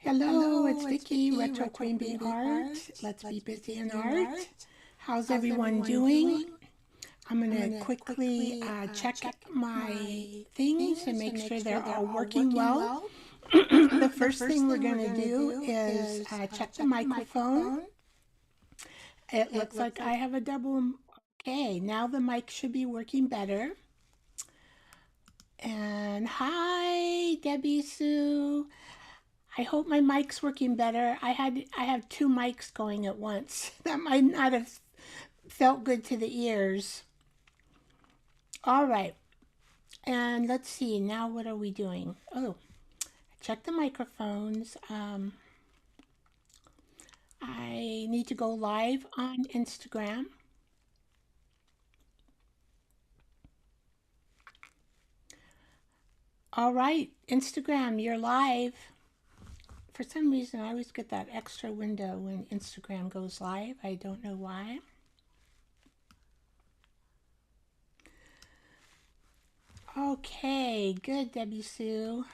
Hello, it's Vicky, Retro Queen Bee Art. Let's be busy in art. How's everyone doing? I'm going to quickly check my things and make sure they're all working well. The first thing we're going to do is check the microphone. It looks like I have a double. Okay, now the mic should be working better. And hi, Debbie Sue. I hope my mic's working better. I have two mics going at once. That might not have felt good to the ears. All right. And let's see, now what are we doing? Oh, check the microphones. I need to go live on Instagram. All right, Instagram, you're live. For some reason, I always get that extra window when Instagram goes live. I don't know why. Okay, good, Debbie Sue.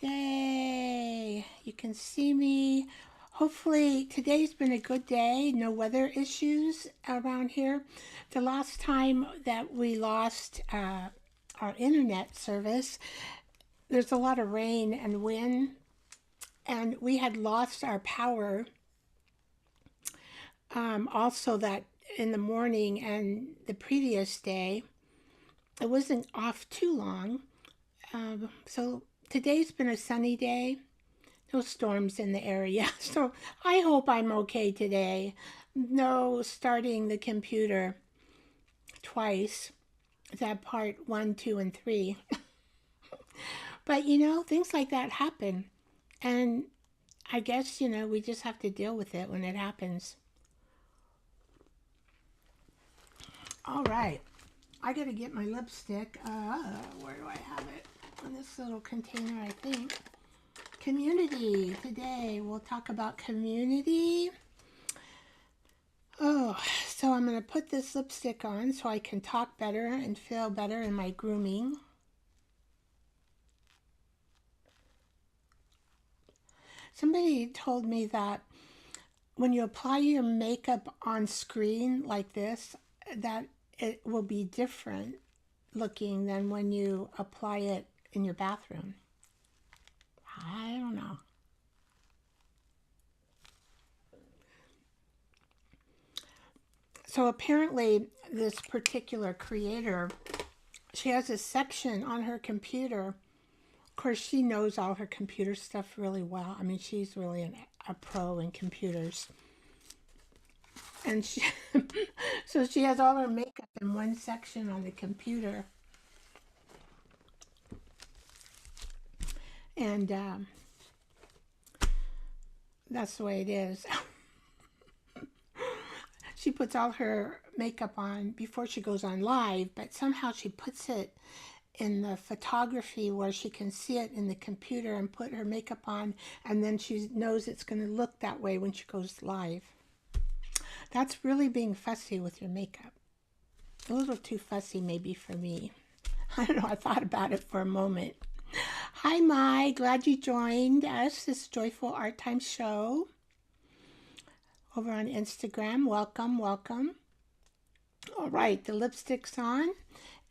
Yay, you can see me. Hopefully today's been a good day. No weather issues around here. The last time that we lost our internet service, there's a lot of rain and wind, and we had lost our power. Also that in the morning and the previous day, it wasn't off too long. So today's been a sunny day. No storms in the area. So I hope I'm okay today. No starting the computer twice. That part 1, 2, and 3. But you know, things like that happen. And I guess, you know, we just have to deal with it when it happens. All right. I gotta get my lipstick. Where do I have it? In this little container, I think. Community. Today we'll talk about community. Oh, so I'm going to put this lipstick on so I can talk better and feel better in my grooming. Somebody told me that when you apply your makeup on screen like this, that it will be different looking than when you apply it in your bathroom. I don't know. So apparently this particular creator, she has a section on her computer. Of course, she knows all her computer stuff really well. I mean, she's really a pro in computers. And she, so she has all her makeup in one section on the computer. And that's the way it is. She puts all her makeup on before she goes on live, but somehow she puts it in the photography where she can see it in the computer and put her makeup on, and then she knows it's going to look that way when she goes live. That's really being fussy with your makeup. A little too fussy maybe for me. I don't know, I thought about it for a moment. Hi, Mai. Glad you joined us, this Joyful Art Time show over on Instagram. Welcome, welcome. All right, the lipstick's on,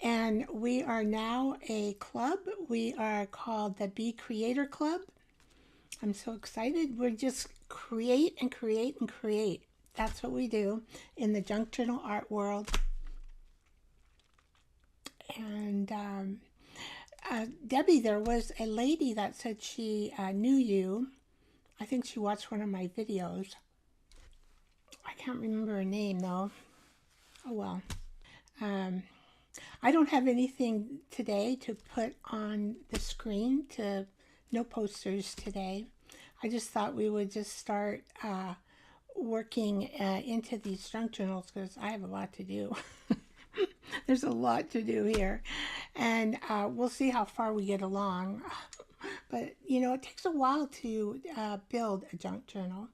and we are now a club. We are called the Bee Creator Club. I'm so excited. We're just create and create and create. That's what we do in the junk journal art world. And Debbie, there was a lady that said she knew you. I think she watched one of my videos. I can't remember her name though. Oh well. I don't have anything today to put on the screen. No posters today. I just thought we would just start working into these junk journals because I have a lot to do. There's a lot to do here, and we'll see how far we get along. But you know, it takes a while to build a junk journal.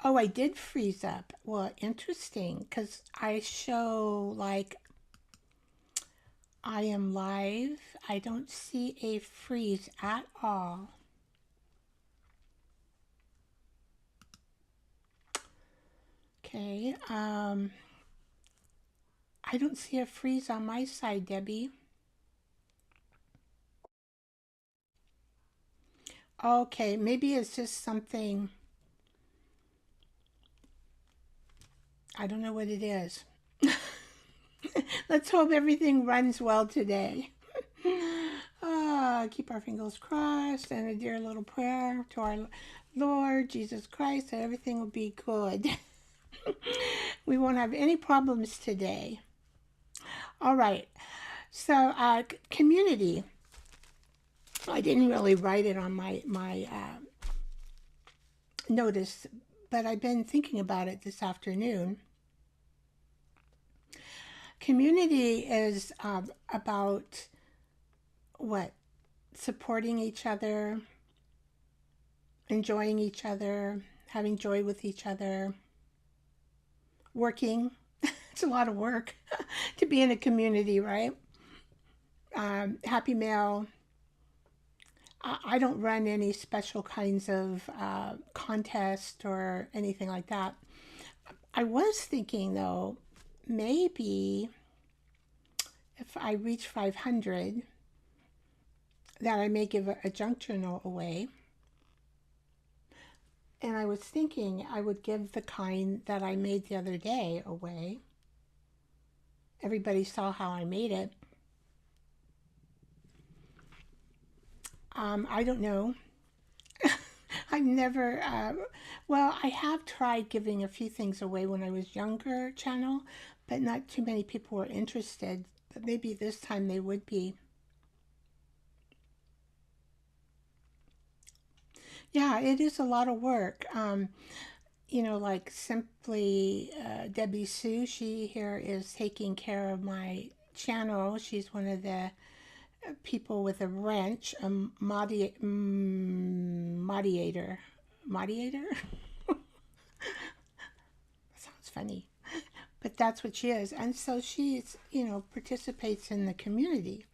Oh, I did freeze up. Well, interesting, because I show like I am live. I don't see a freeze at all. Okay, I don't see a freeze on my side, Debbie. Okay, maybe it's just something, I don't know what it is. Let's hope everything runs well today. Keep our fingers crossed and a dear little prayer to our Lord Jesus Christ that everything will be good. We won't have any problems today. All right, so community. I didn't really write it on my notice, but I've been thinking about it this afternoon. Community is about what? Supporting each other, enjoying each other, having joy with each other, working. It's a lot of work to be in a community, right? Happy Mail. I don't run any special kinds of contest or anything like that. I was thinking, though, maybe if I reach 500, that I may give a junk journal away. And I was thinking I would give the kind that I made the other day away. Everybody saw how I made it. I don't know. I've never, well, I have tried giving a few things away when I was younger, channel, but not too many people were interested. But maybe this time they would be. Yeah, it is a lot of work. You know, like simply Debbie Sue, she here is taking care of my channel. She's one of the people with a wrench, a mediator. Sounds funny, but that's what she is. And so she's, you know, participates in the community.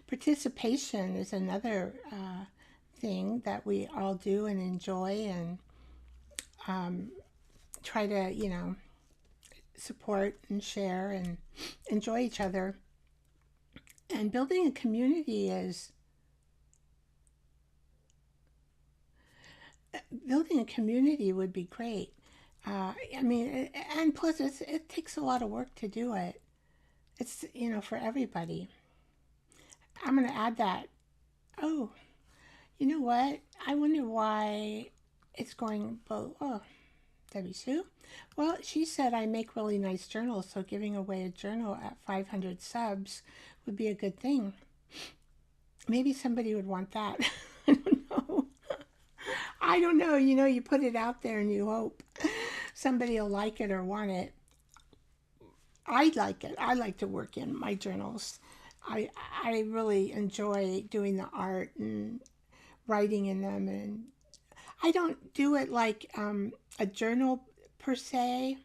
Participation is another thing that we all do and enjoy, and try to, you know, support and share and enjoy each other. And building a community is, building a community would be great. I mean, and plus it takes a lot of work to do it. It's, you know, for everybody. I'm going to add that. Oh, you know what? I wonder why it's going both. Oh, Debbie Sue? Well, she said I make really nice journals, so giving away a journal at 500 subs would be a good thing. Maybe somebody would want that. I don't know. I don't know. You know, you put it out there and you hope somebody will like it or want it. I like it. I like to work in my journals. I really enjoy doing the art and writing in them, and I don't do it like a journal per se.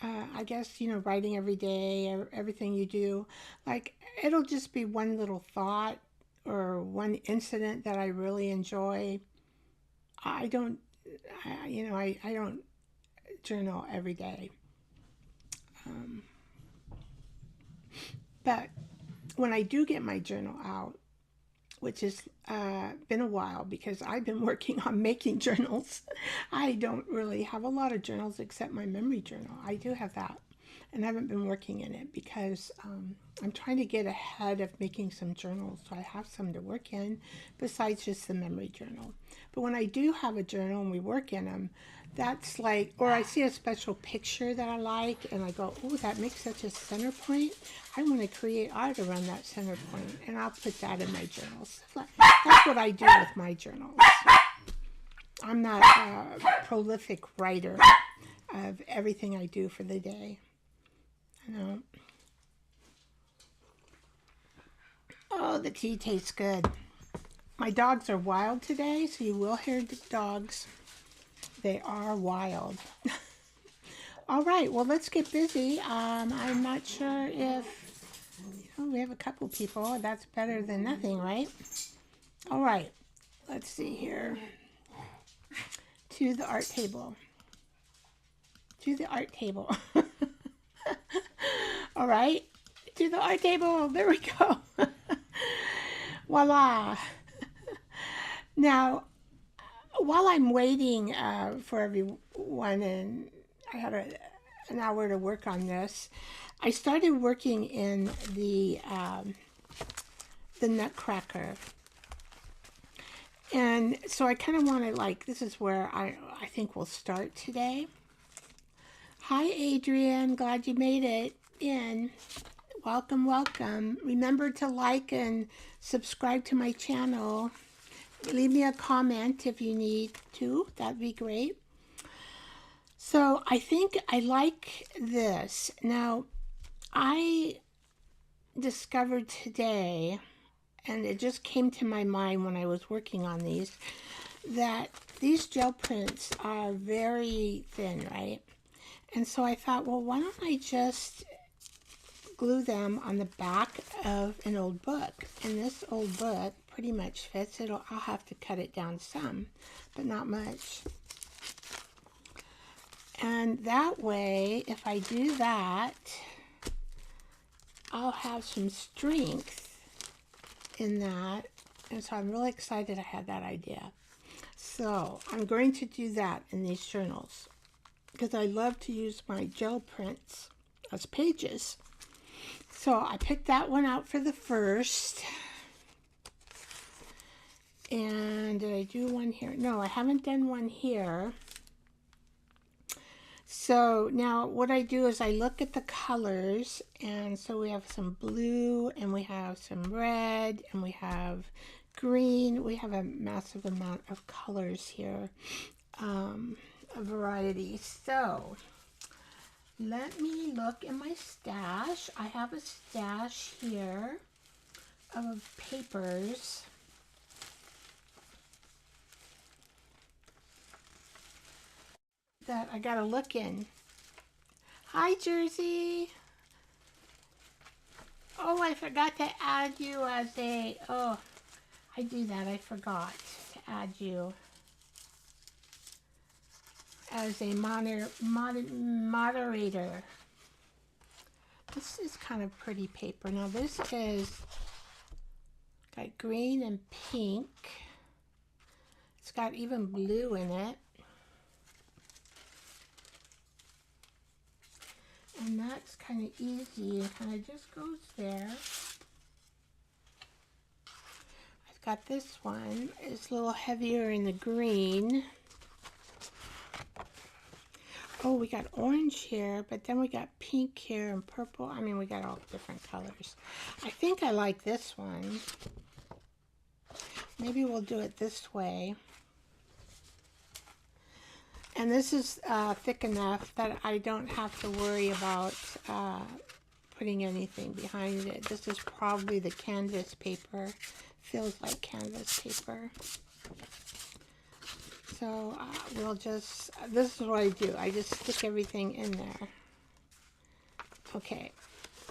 I guess, you know, writing every day, everything you do, like it'll just be one little thought or one incident that I really enjoy. I don't, you know, I don't journal every day. But when I do get my journal out, which has been a while because I've been working on making journals. I don't really have a lot of journals except my memory journal. I do have that, and I haven't been working in it because I'm trying to get ahead of making some journals so I have some to work in besides just the memory journal. But when I do have a journal and we work in them, that's like, or I see a special picture that I like and I go, oh, that makes such a center point. I want to create art around that center point, and I'll put that in my journals. That's what I do with my journals. I'm not a prolific writer of everything I do for the day. I know. Oh, the tea tastes good. My dogs are wild today, so you will hear the dogs. They are wild. All right, well, let's get busy. I'm not sure if Well, we have a couple people. That's better than nothing, right? All right. Let's see here. To the art table. To the art table. All right. To the art table. There we go. Voila. Now, while I'm waiting for everyone, and I had an hour to work on this, I started working in the Nutcracker. And so I kind of want to, like, this is where I think we'll start today. Hi, Adrian. Glad you made it in. Welcome, welcome. Remember to like and subscribe to my channel. Leave me a comment if you need to. That'd be great. So I think I like this. Now, I discovered today, and it just came to my mind when I was working on these, that these gel prints are very thin, right? And so I thought, well, why don't I just glue them on the back of an old book? And this old book pretty much fits. I'll have to cut it down some, but not much. And that way, if I do that, I'll have some strength in that. And so I'm really excited I had that idea. So I'm going to do that in these journals because I love to use my gel prints as pages. So I picked that one out for the first. And did I do one here? No, I haven't done one here. So now what I do is I look at the colors, and so we have some blue, and we have some red, and we have green. We have a massive amount of colors here, a variety. So let me look in my stash. I have a stash here of papers. That I gotta look in. Hi, Jersey. Oh, I forgot to add you as a, oh, I do that. I forgot to add you as a moderator. This is kind of pretty paper. Now this is got green and pink. It's got even blue in it. And that's kind of easy. It kind of just goes there. I've got this one. It's a little heavier in the green. Oh, we got orange here, but then we got pink here and purple. I mean, we got all different colors. I think I like this one. Maybe we'll do it this way. And this is thick enough that I don't have to worry about putting anything behind it. This is probably the canvas paper. Feels like canvas paper. So we'll just, this is what I do. I just stick everything in there. Okay.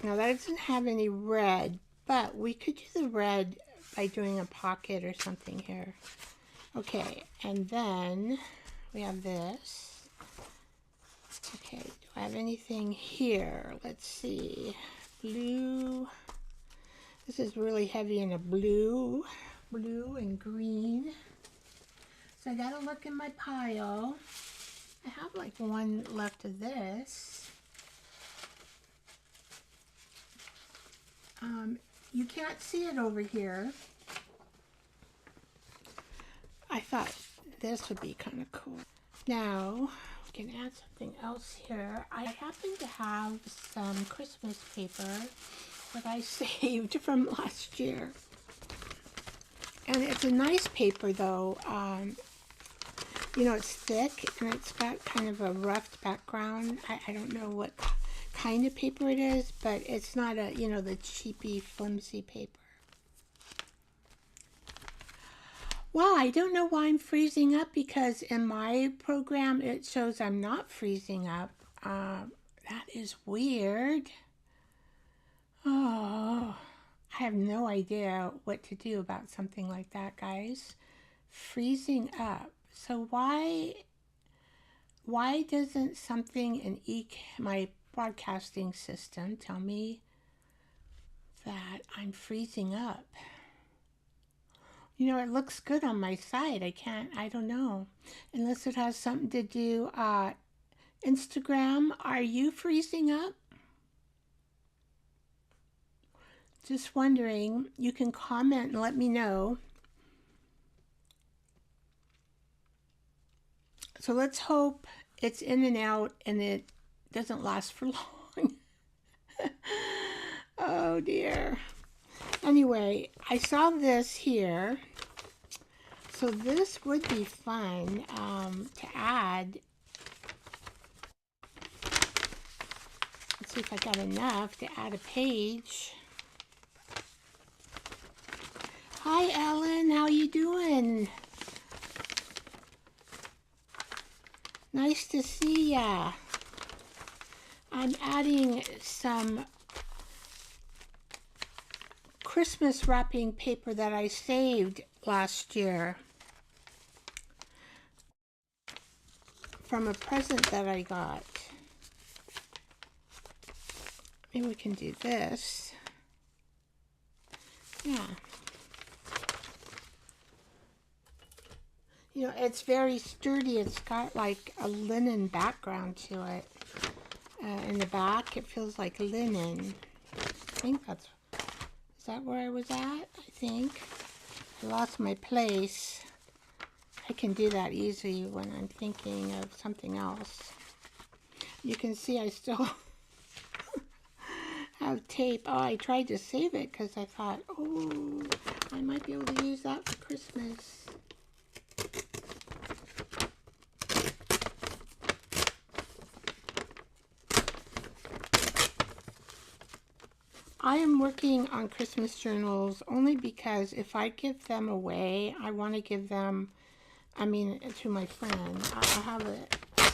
Now that doesn't have any red, but we could do the red by doing a pocket or something here. Okay, and then we have this. Okay, do I have anything here? Let's see. Blue. This is really heavy in a blue. Blue and green. So I gotta look in my pile. I have like one left of this. You can't see it over here. I thought this would be kind of cool. Now, we can add something else here. I happen to have some Christmas paper that I saved from last year. And it's a nice paper though. You know, it's thick and it's got kind of a rough background. I don't know what kind of paper it is, but it's not a, you know, the cheapy, flimsy paper. Well, I don't know why I'm freezing up, because in my program it shows I'm not freezing up. That is weird. Oh, I have no idea what to do about something like that, guys. Freezing up. So why doesn't something in my broadcasting system tell me that I'm freezing up? You know, it looks good on my side. I don't know. Unless it has something to do, Instagram, are you freezing up? Just wondering. You can comment and let me know. So let's hope it's in and out and it doesn't last for long. Oh dear. Anyway, I saw this here. So this would be fun to add. Let's see if I got enough to add a page. Hi Ellen, how you doing? Nice to see ya. I'm adding some Christmas wrapping paper that I saved last year from a present that I got. Maybe we can do this. Yeah. You know, it's very sturdy. It's got like a linen background to it. In the back, it feels like linen. I think is that where I was at? I think. I lost my place. I can do that easily when I'm thinking of something else. You can see I still have tape. Oh, I tried to save it because I thought, oh, I might be able to use that for Christmas. I am working on Christmas journals only because if I give them away, I want to give them, to my friend. I have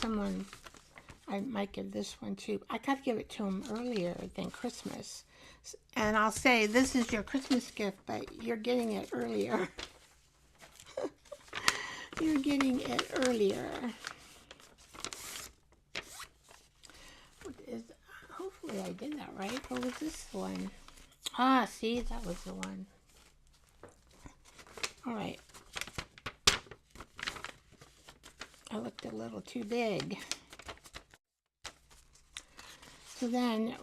someone I might give this one to. I got to give it to him earlier than Christmas. And I'll say, this is your Christmas gift, but you're getting it earlier. You're getting it earlier. Hopefully I did that right. Or was this the one? Ah, see, that was the one. All right. I looked a little too big. So then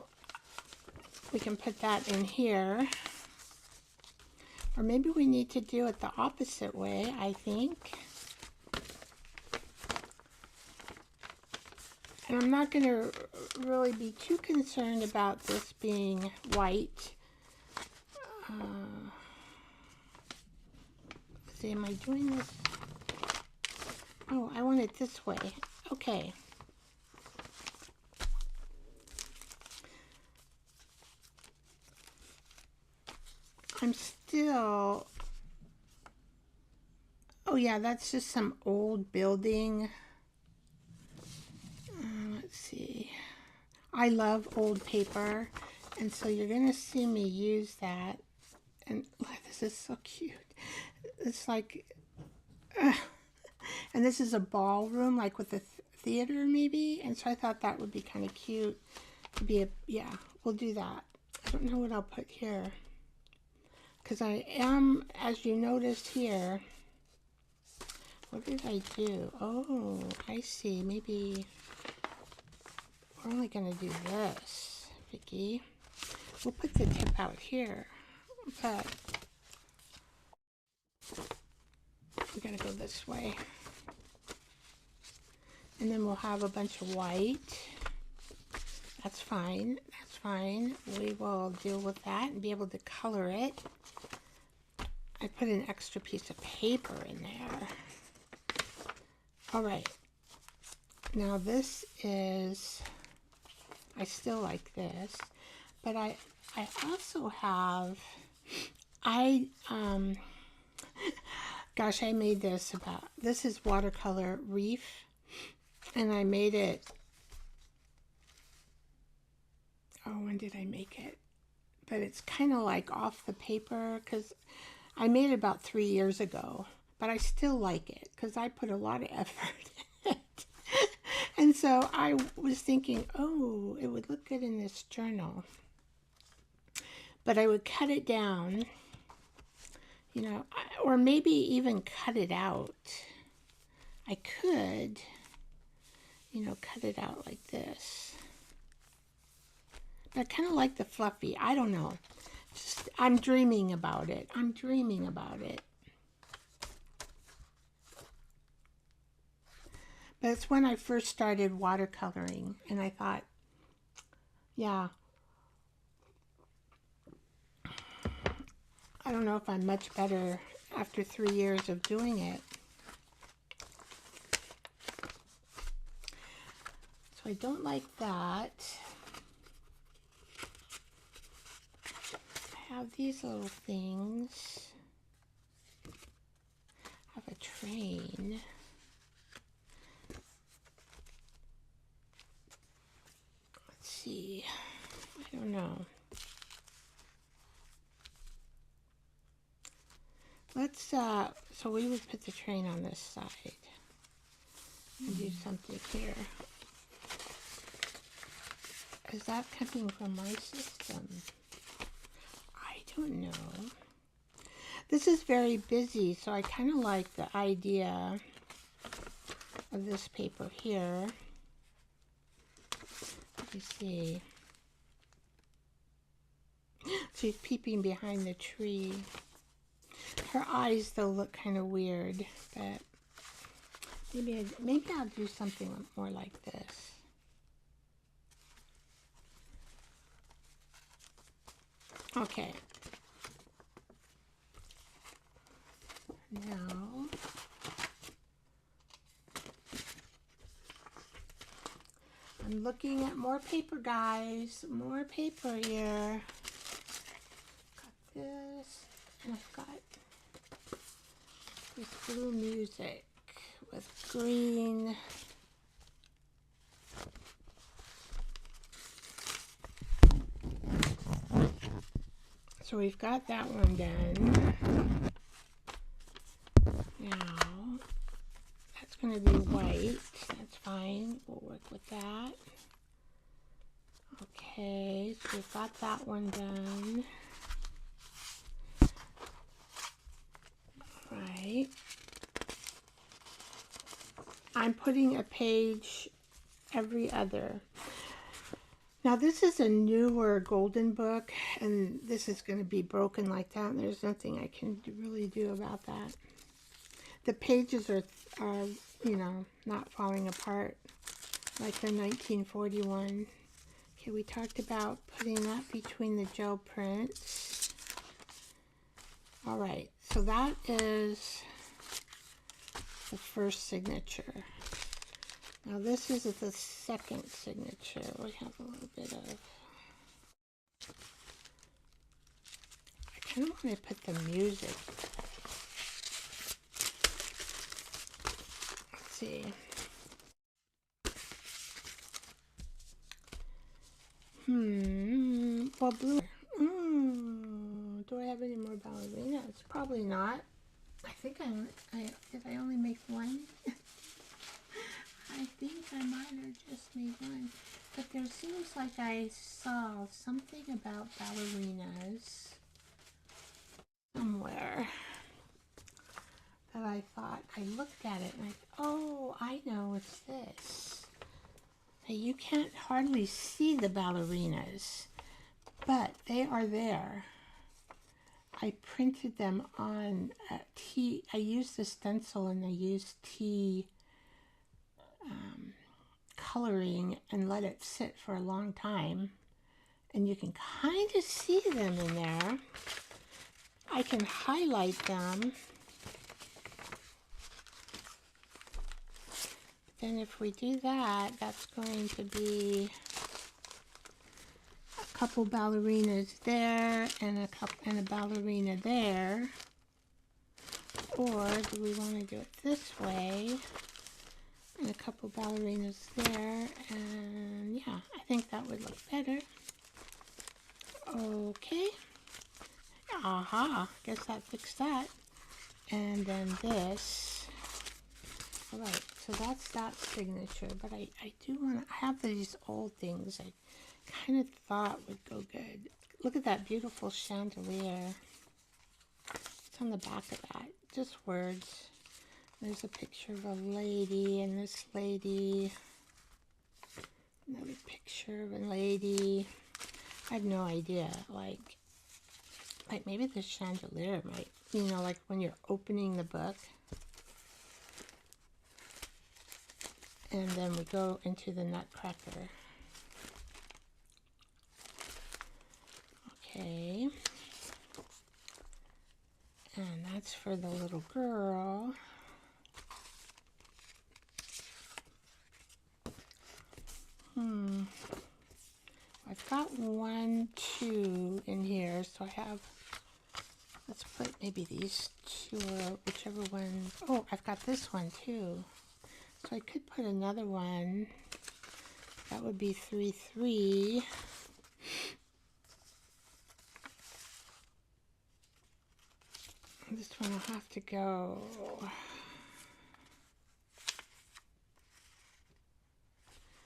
we can put that in here. Or maybe we need to do it the opposite way, I think. And I'm not going to really be too concerned about this being white. Let's see, am I doing this? Oh, I want it this way. Okay. I'm still... Oh yeah, that's just some old building. Let's see. I love old paper, and so you're going to see me use that. And this is so cute. It's like... and this is a ballroom, like with a theater maybe. And so I thought that would be kind of cute. To be yeah, we'll do that. I don't know what I'll put here. Because I am, as you noticed here, what did I do? Oh, I see. Maybe we're only going to do this, Vicky. We'll put the tip out here, but we got to go this way. And then we'll have a bunch of white. That's fine. That's fine. We will deal with that and be able to color it. I put an extra piece of paper in there. All right. Now this is, I still like this, but I also have, gosh, I made this this is watercolor reef, and I made it, oh, when did I make it? but it's kind of like off the paper because I made it about 3 years ago, but I still like it because I put a lot of effort in it. And so I was thinking, oh, it would look good in this journal. But I would cut it down, you know, or maybe even cut it out. I could, you know, cut it out like this. But I kind of like the fluffy. I don't know. Just, I'm dreaming about it. I'm dreaming about it. But it's when I first started watercoloring, and I thought, yeah, I don't know if I'm much better after 3 years of doing it. So I don't like that. I have these little things. I have a train. See, I don't know. Let's, so we would put the train on this side and do something here. Is that coming from my system? I don't know. This is very busy, so I kind of like the idea of this paper here. You see, she's peeping behind the tree. Her eyes though look kind of weird, but maybe I'll do something more like this. Okay. Now I'm looking at more paper, guys. More paper here. Got this, and I've got this blue music with green. So we've got that one done. Now, that's going to be white. That's fine. We'll work with that. Okay, so we've got that one done. Right. I'm putting a page every other. Now this is a newer golden book, and this is going to be broken like that, and there's nothing I can really do about that. The pages are you know, not falling apart like the 1941. Okay, we talked about putting that between the gel prints. All right, so that is the first signature. Now this is the second signature. We have a little bit of, I kind of want to put the music. Let's see. Well, blue. Do I have any more ballerinas? Probably not. I think did I only make one? I think I might have just made one. But there seems like I saw something about ballerinas somewhere that I thought, I looked at it and I thought, oh, I know, it's this. Hey, you can't hardly see the ballerinas, but they are there. I printed them on tea. I used the stencil and I used tea coloring and let it sit for a long time. And you can kind of see them in there. I can highlight them. Then if we do that, that's going to be a couple ballerinas there and a ballerina there. Or do we want to do it this way? And a couple ballerinas there, and yeah, I think that would look better. Okay. Aha, guess that fixed that. And then this. Alright, so that's that signature. But I do want to, I have these old things I kind of thought would go good. Look at that beautiful chandelier. It's on the back of that. Just words. There's a picture of a lady and this lady. Another picture of a lady. I have no idea. Like maybe the chandelier might, you know, like when you're opening the book. And then we go into the Nutcracker. Okay. And that's for the little girl. I've got 1, 2 in here, so I have, let's put maybe these 2 or whichever one. Oh, I've got this one too. So I could put another one. That would be 3, 3. This one will have to go.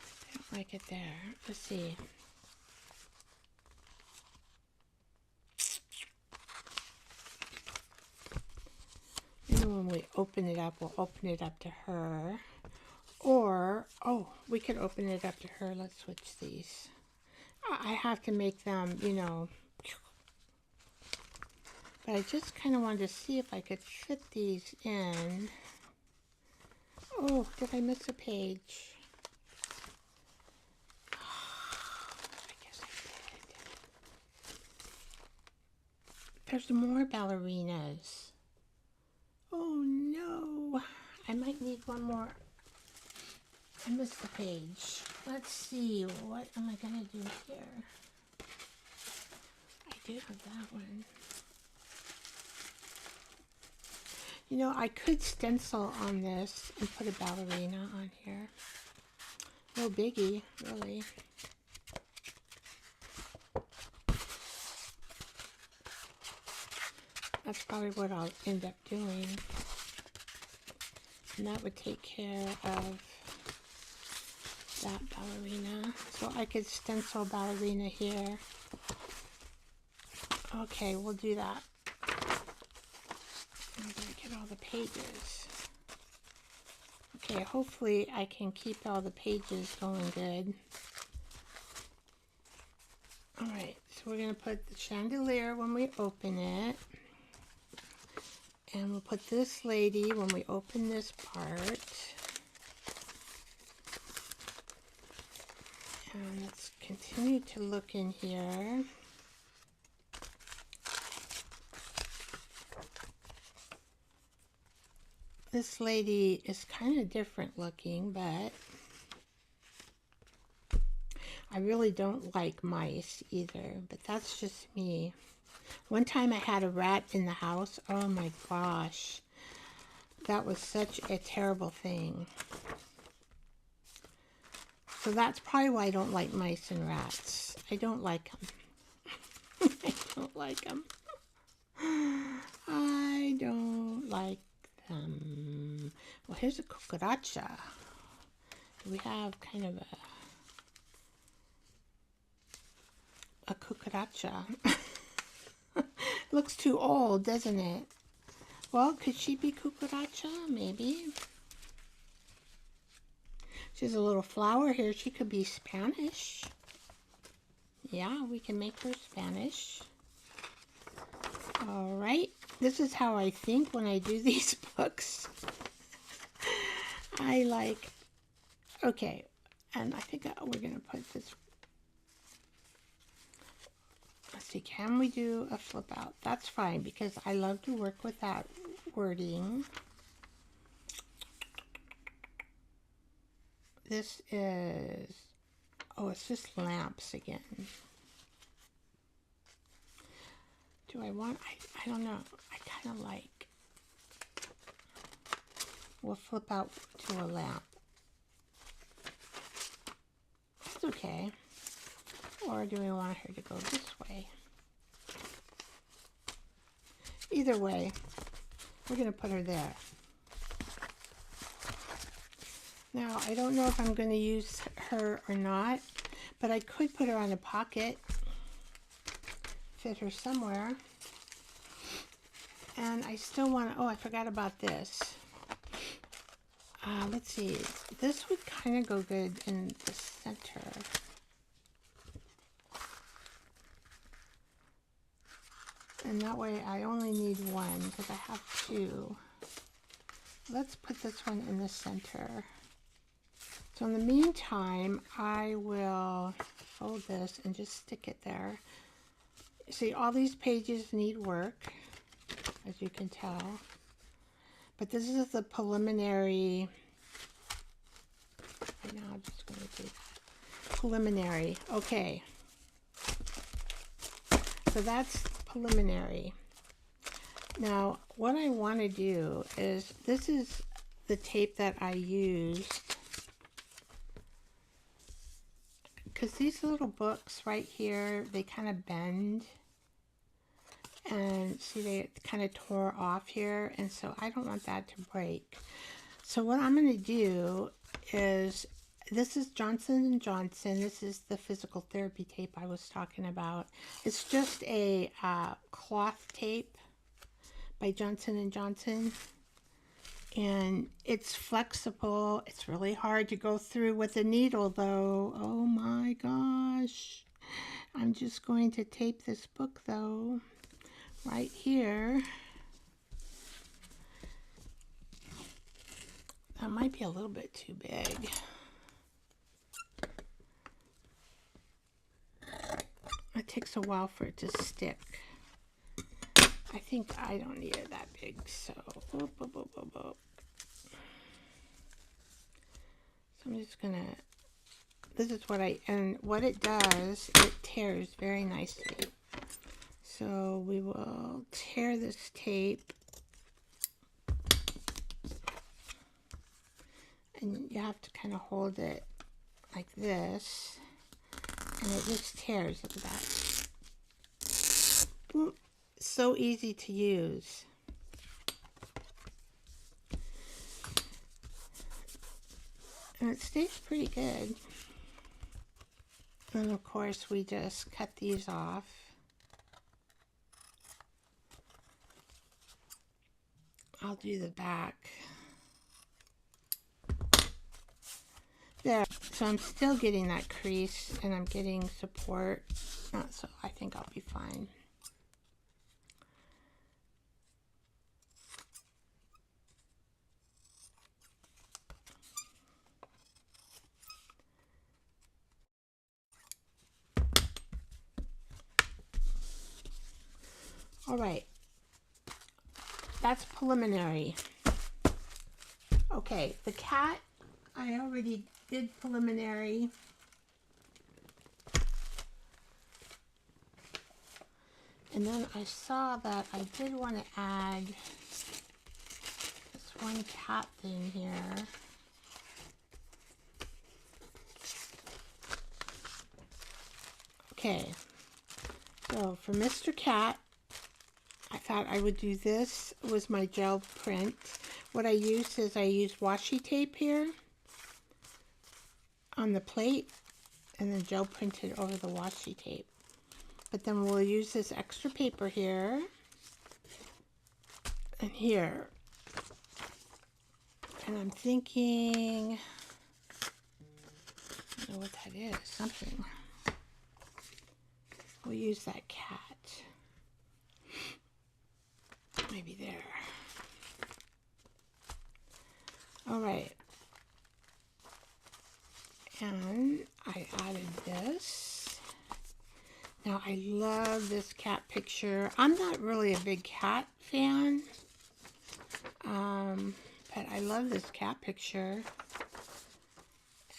I don't like it there. Let's see. Maybe when we open it up, we'll open it up to her. Or, oh, we could open it up to her. Let's switch these. I have to make them, you know. But I just kind of wanted to see if I could fit these in. Oh, did I miss a page? I guess I did. There's more ballerinas. Oh no. I might need one more. I missed the page. Let's see. What am I going to do here? I do have that one. You know, I could stencil on this and put a ballerina on here. No biggie, really. That's probably what I'll end up doing. And that would take care of that ballerina. So I could stencil ballerina here. Okay, we'll do that. I'm going to get all the pages. Okay, hopefully I can keep all the pages going good. Alright, so we're going to put the chandelier when we open it. And we'll put this lady when we open this part. And let's continue to look in here. This lady is kind of different looking, but I really don't like mice either, but that's just me. One time I had a rat in the house. Oh my gosh. That was such a terrible thing. So that's probably why I don't like mice and rats. I don't like them. I don't like them. I don't like them. Well, here's a cucaracha. Do we have kind of a cucaracha? Looks too old, doesn't it? Well, could she be cucaracha? Maybe. She has a little flower here. She could be Spanish. Yeah, we can make her Spanish. All right. This is how I think when I do these books. I like, okay, and I think we're going to put this. Let's see, can we do a flip out? That's fine because I love to work with that wording. This is, oh, it's just lamps again. Do I want, I don't know. I kind of like, we'll flip out to a lamp. That's okay. Or do we want her to go this way? Either way, we're going to put her there. Now, I don't know if I'm going to use her or not, but I could put her on a pocket, fit her somewhere. And I still want to, oh, I forgot about this. Let's see, this would kind of go good in the center. And that way I only need one because I have two. Let's put this one in the center. So in the meantime, I will fold this and just stick it there. See, all these pages need work, as you can tell. But this is the preliminary. Right now I'm just going to do that. Preliminary. Okay. So that's preliminary. Now, what I want to do is, this is the tape that I used. Because these little books right here, they kind of bend. And see, they kind of tore off here, and so I don't want that to break. So what I'm going to do is, this is Johnson & Johnson. This is the physical therapy tape I was talking about. It's just a cloth tape by Johnson & Johnson. And it's flexible. It's really hard to go through with a needle, though. Oh my gosh. I'm just going to tape this book, though. Right here. That might be a little bit too big. It takes a while for it to stick. I think I don't need it that big, so so I'm just gonna, this is what and what it does, it tears very nicely. So we will tear this tape, and you have to kind of hold it like this, and it just tears. Look at that. Boop. So easy to use. And it stays pretty good. And of course we just cut these off. I'll do the back. There. So I'm still getting that crease, and I'm getting support. So I think I'll be fine. All right. That's preliminary. Okay, the cat, I already did preliminary. And then I saw that I did want to add this one cat thing here. Okay, so for Mr. Cat, I thought I would do this. It was my gel print. What I used is I used washi tape here on the plate, and then gel printed over the washi tape. But then we'll use this extra paper here and here. And I'm thinking, I don't know what that is, something. We'll use that cat. Maybe there. All right. And I added this. Now I love this cat picture. I'm not really a big cat fan, but I love this cat picture.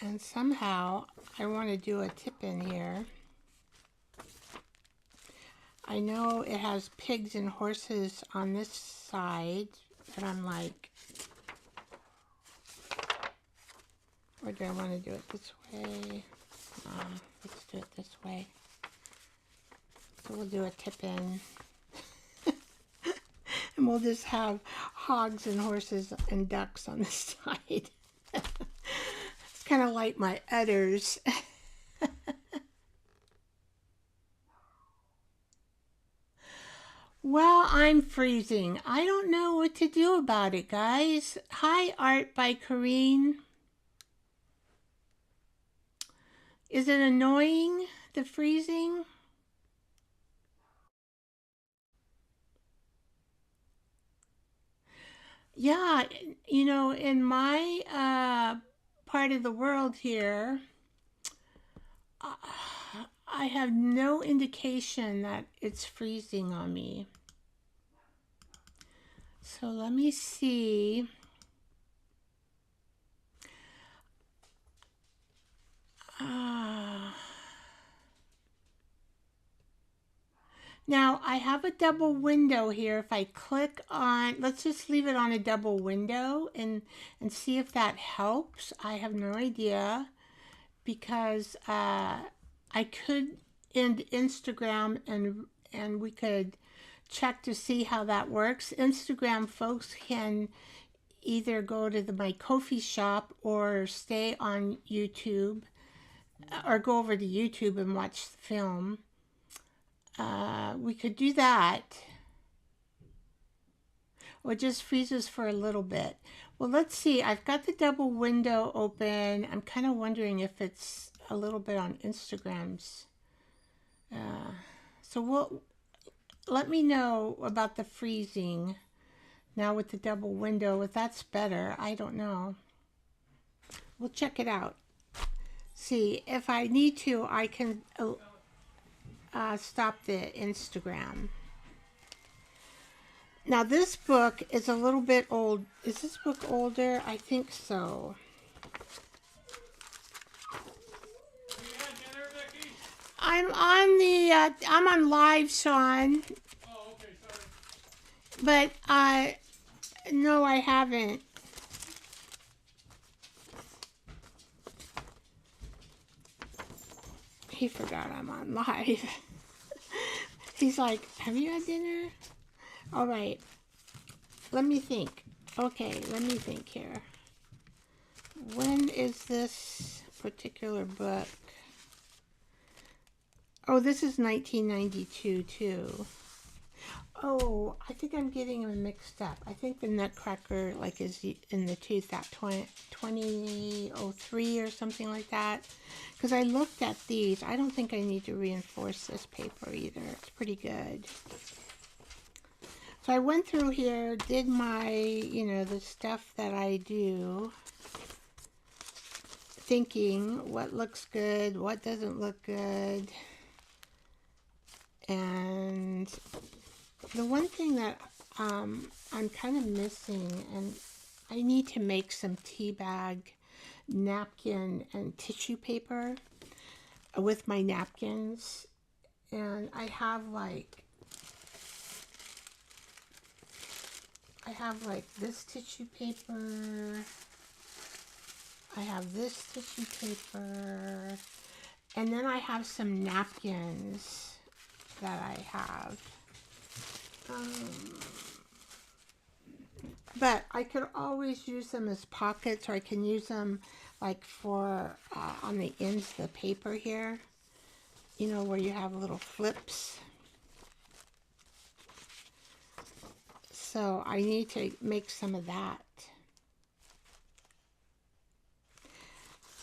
And somehow I want to do a tip in here. I know it has pigs and horses on this side, but I'm like, or do I want to do it this way? Let's do it this way. So we'll do a tip in. And we'll just have hogs and horses and ducks on the side. It's kind of like my udders. Well, I'm freezing. I don't know what to do about it, guys. Hi, Art by Corrine. Is it annoying, the freezing? Yeah, you know, in my part of the world here, I have no indication that it's freezing on me. So let me see. Now I have a double window here. If I click on, let's just leave it on a double window and see if that helps. I have no idea because I could end Instagram and we could check to see how that works. Instagram folks can either go to my Ko-fi shop or stay on YouTube or go over to YouTube and watch the film. We could do that. Or it just freezes for a little bit. Well, let's see. I've got the double window open. I'm kind of wondering if it's a little bit on Instagram's. So let me know about the freezing now with the double window. If that's better, I don't know. We'll check it out. See, if I need to, I can stop the Instagram. Now this book is a little bit old. Is this book older? I think so. I'm on live, Sean. Oh, okay, sorry. But no, I haven't. He forgot I'm on live. He's like, have you had dinner? All right. Let me think. Okay, let me think here. When is this particular book? Oh, this is 1992 too. Oh, I think I'm getting them mixed up. I think the Nutcracker like is in the 2003 or something like that. Because I looked at these. I don't think I need to reinforce this paper either. It's pretty good. So I went through here, did my, you know, the stuff that I do. Thinking what looks good, what doesn't look good. And the one thing that I'm kind of missing, and I need to make some tea bag, napkin, and tissue paper with my napkins. And I have like this tissue paper. I have this tissue paper. And then I have some napkins that I have. But I could always use them as pockets, or I can use them like for on the ends of the paper here, you know, where you have little flips. So I need to make some of that.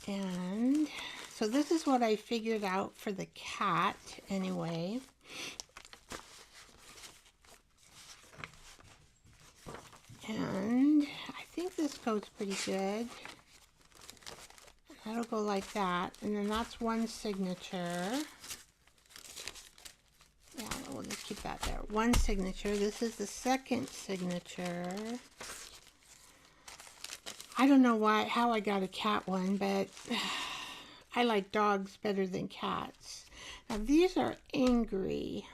And so this is what I figured out for the cat anyway. And I think this goes pretty good. That'll go like that. And then that's one signature. Yeah, we'll just keep that there. One signature. This is the second signature. I don't know how I got a cat one, but I like dogs better than cats. Now these are angry.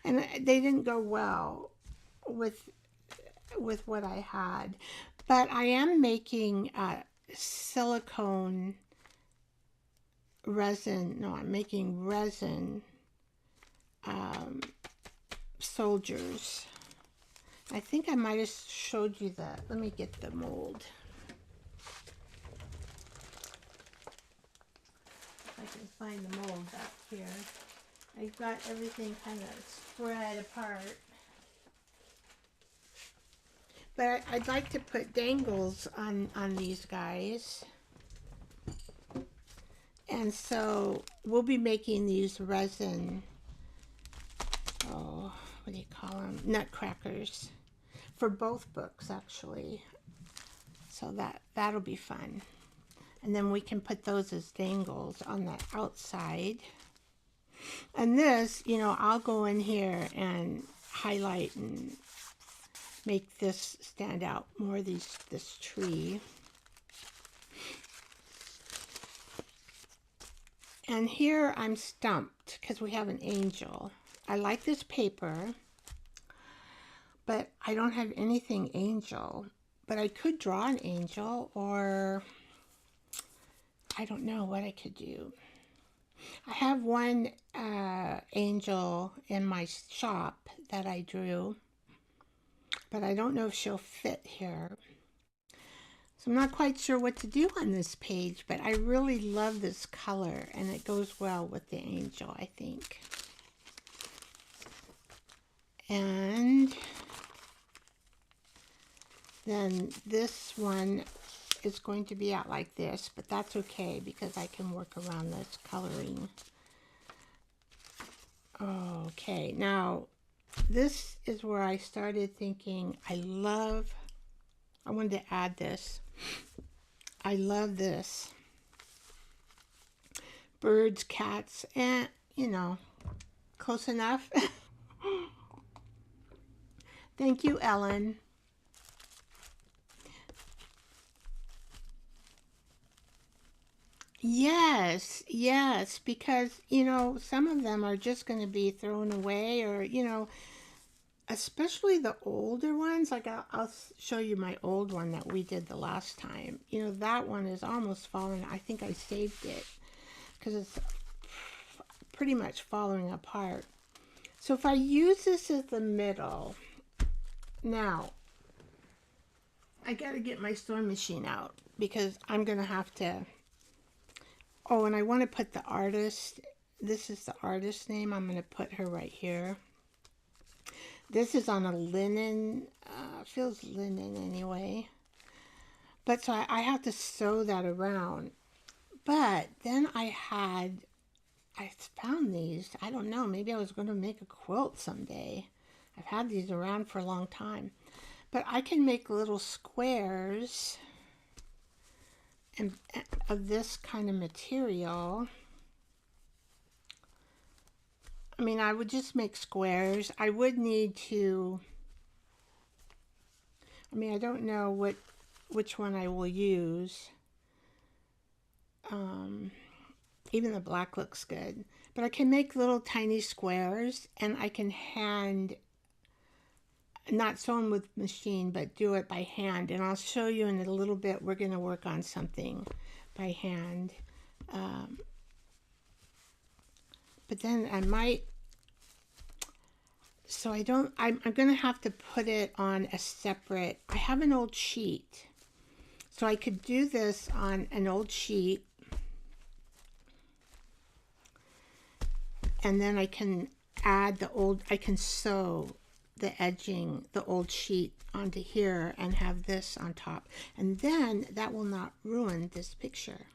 And they didn't go well with what I had. But I am making silicone resin, no, I'm making resin soldiers. I think I might have showed you that. Let me get the mold. If I can find the mold back here. I've got everything kind of spread apart. But I'd like to put dangles on these guys. And so we'll be making these resin, oh, what do you call them? Nutcrackers for both books, actually. So that'll be fun. And then we can put those as dangles on the outside. And this, you know, I'll go in here and highlight and make this stand out more, this tree. And here I'm stumped because we have an angel. I like this paper, but I don't have anything angel. But I could draw an angel, or I don't know what I could do. I have one angel in my shop that I drew, but I don't know if she'll fit here. So I'm not quite sure what to do on this page, but I really love this color, and it goes well with the angel, I think. And then this one is going to be out like this, but that's okay because I can work around this coloring. Okay, now this is where I started thinking, I wanted to add this. I love this. Birds, cats, and, you know, close enough. Thank you, Ellen. Yes, yes, because, you know, some of them are just going to be thrown away, or, you know, especially the older ones. Like I'll show you my old one that we did the last time. You know, that one is almost falling. I think I saved it because it's pretty much falling apart. So if I use this as the middle, now I got to get my sewing machine out because I'm going to have to, oh, and I want to put the artist, this is the artist name. I'm going to put her right here. This is on a linen, feels linen anyway. But so I have to sew that around. But then I found these. I don't know, maybe I was going to make a quilt someday. I've had these around for a long time. But I can make little squares and of this kind of material. I mean, I would just make squares. I would need to, I mean, I don't know which one I will use. Even the black looks good. But I can make little tiny squares, and I can not sew them with machine, but do it by hand. And I'll show you in a little bit. We're going to work on something by hand. But then I might, so I'm going to have to put it on a separate, I have an old sheet. So I could do this on an old sheet. And then I can add I can sew the edging, the old sheet onto here and have this on top. And then that will not ruin this picture.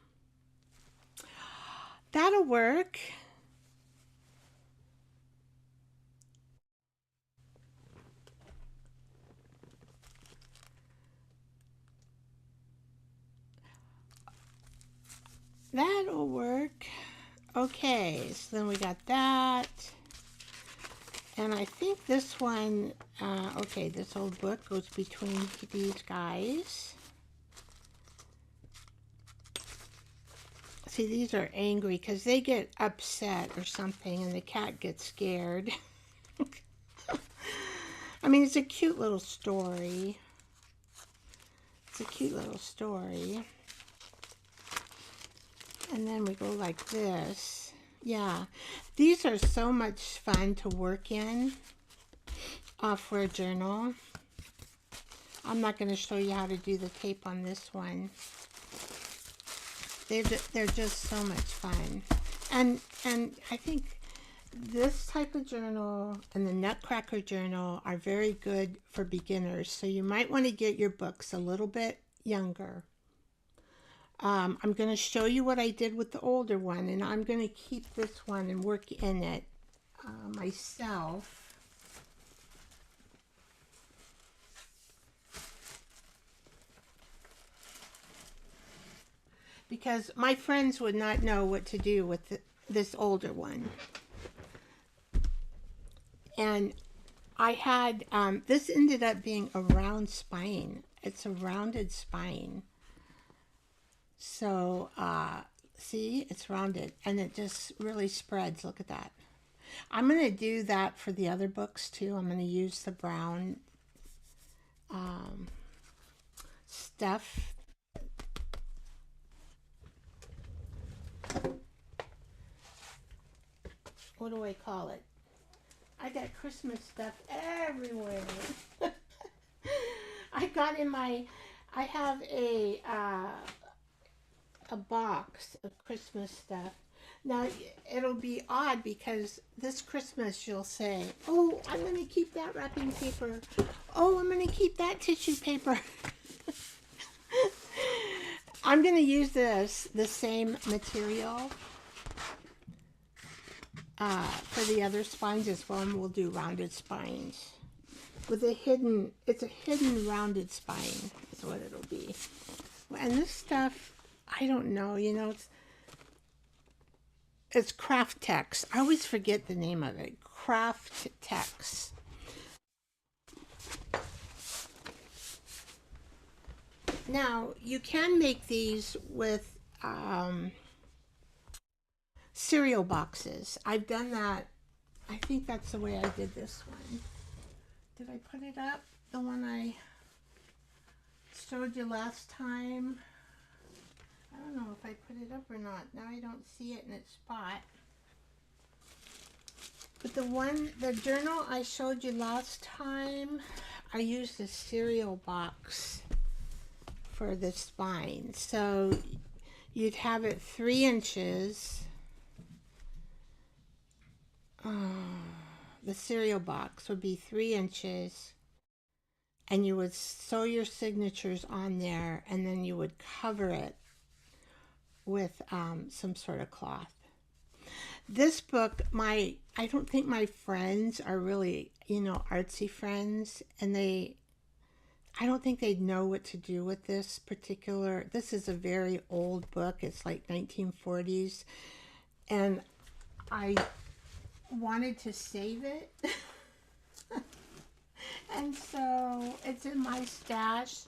That'll work. That'll work. Okay, so then we got that. And I think this one, okay, this old book goes between these guys. See, these are angry because they get upset or something and the cat gets scared. I mean, it's a cute little story. It's a cute little story. And then we go like this. Yeah, these are so much fun to work in for a journal. I'm not going to show you how to do the tape on this one. They're just so much fun. And I think this type of journal and the Nutcracker journal are very good for beginners. So you might want to get your books a little bit younger. I'm going to show you what I did with the older one, and I'm going to keep this one and work in it myself. Because my friends would not know what to do with this older one. And I had, this ended up being a round spine. It's a rounded spine. So, see, it's rounded and it just really spreads. Look at that. I'm going to do that for the other books too. I'm going to use the brown stuff. What do I call it? I got Christmas stuff everywhere. I got in my, I have a box of Christmas stuff. Now, it'll be odd because this Christmas you'll say, oh, I'm going to keep that wrapping paper. Oh, I'm going to keep that tissue paper. I'm going to use the same material for the other spines as well, and we'll do rounded spines with a hidden, it's a hidden rounded spine is what it'll be. And this stuff, I don't know, you know, it's Craft Tex. I always forget the name of it. Craft Tex. Now, you can make these with cereal boxes. I've done that. I think that's the way I did this one. Did I put it up? The one I showed you last time? I don't know if I put it up or not. Now I don't see it in its spot. But the journal I showed you last time, I used a cereal box for the spine. So you'd have it 3 inches. The cereal box would be 3 inches, and you would sew your signatures on there, and then you would cover it with some sort of cloth. This book, I don't think my friends are really, you know, artsy friends, and I don't think they'd know what to do with this particular, this is a very old book. It's like 1940s, and I wanted to save it. And so it's in my stash,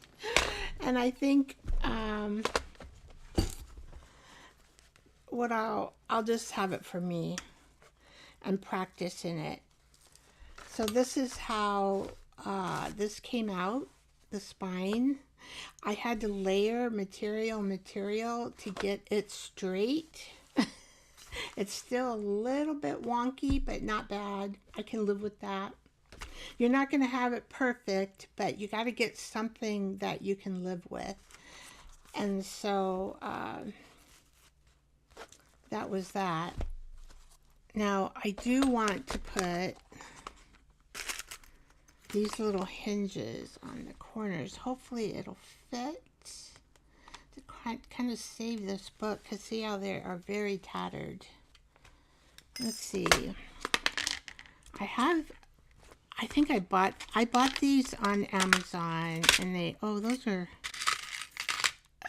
and I think what I'll just have it for me and practice in it. So this is how this came out, the spine. I had to layer material to get it straight. It's still a little bit wonky, but not bad. I can live with that. You're not going to have it perfect, but you got to get something that you can live with. And so that was that. Now, I do want to put these little hinges on the corners. Hopefully it'll fit to kind of save this book, because see how they are very tattered. Let's see. I think I bought these on Amazon, and those are,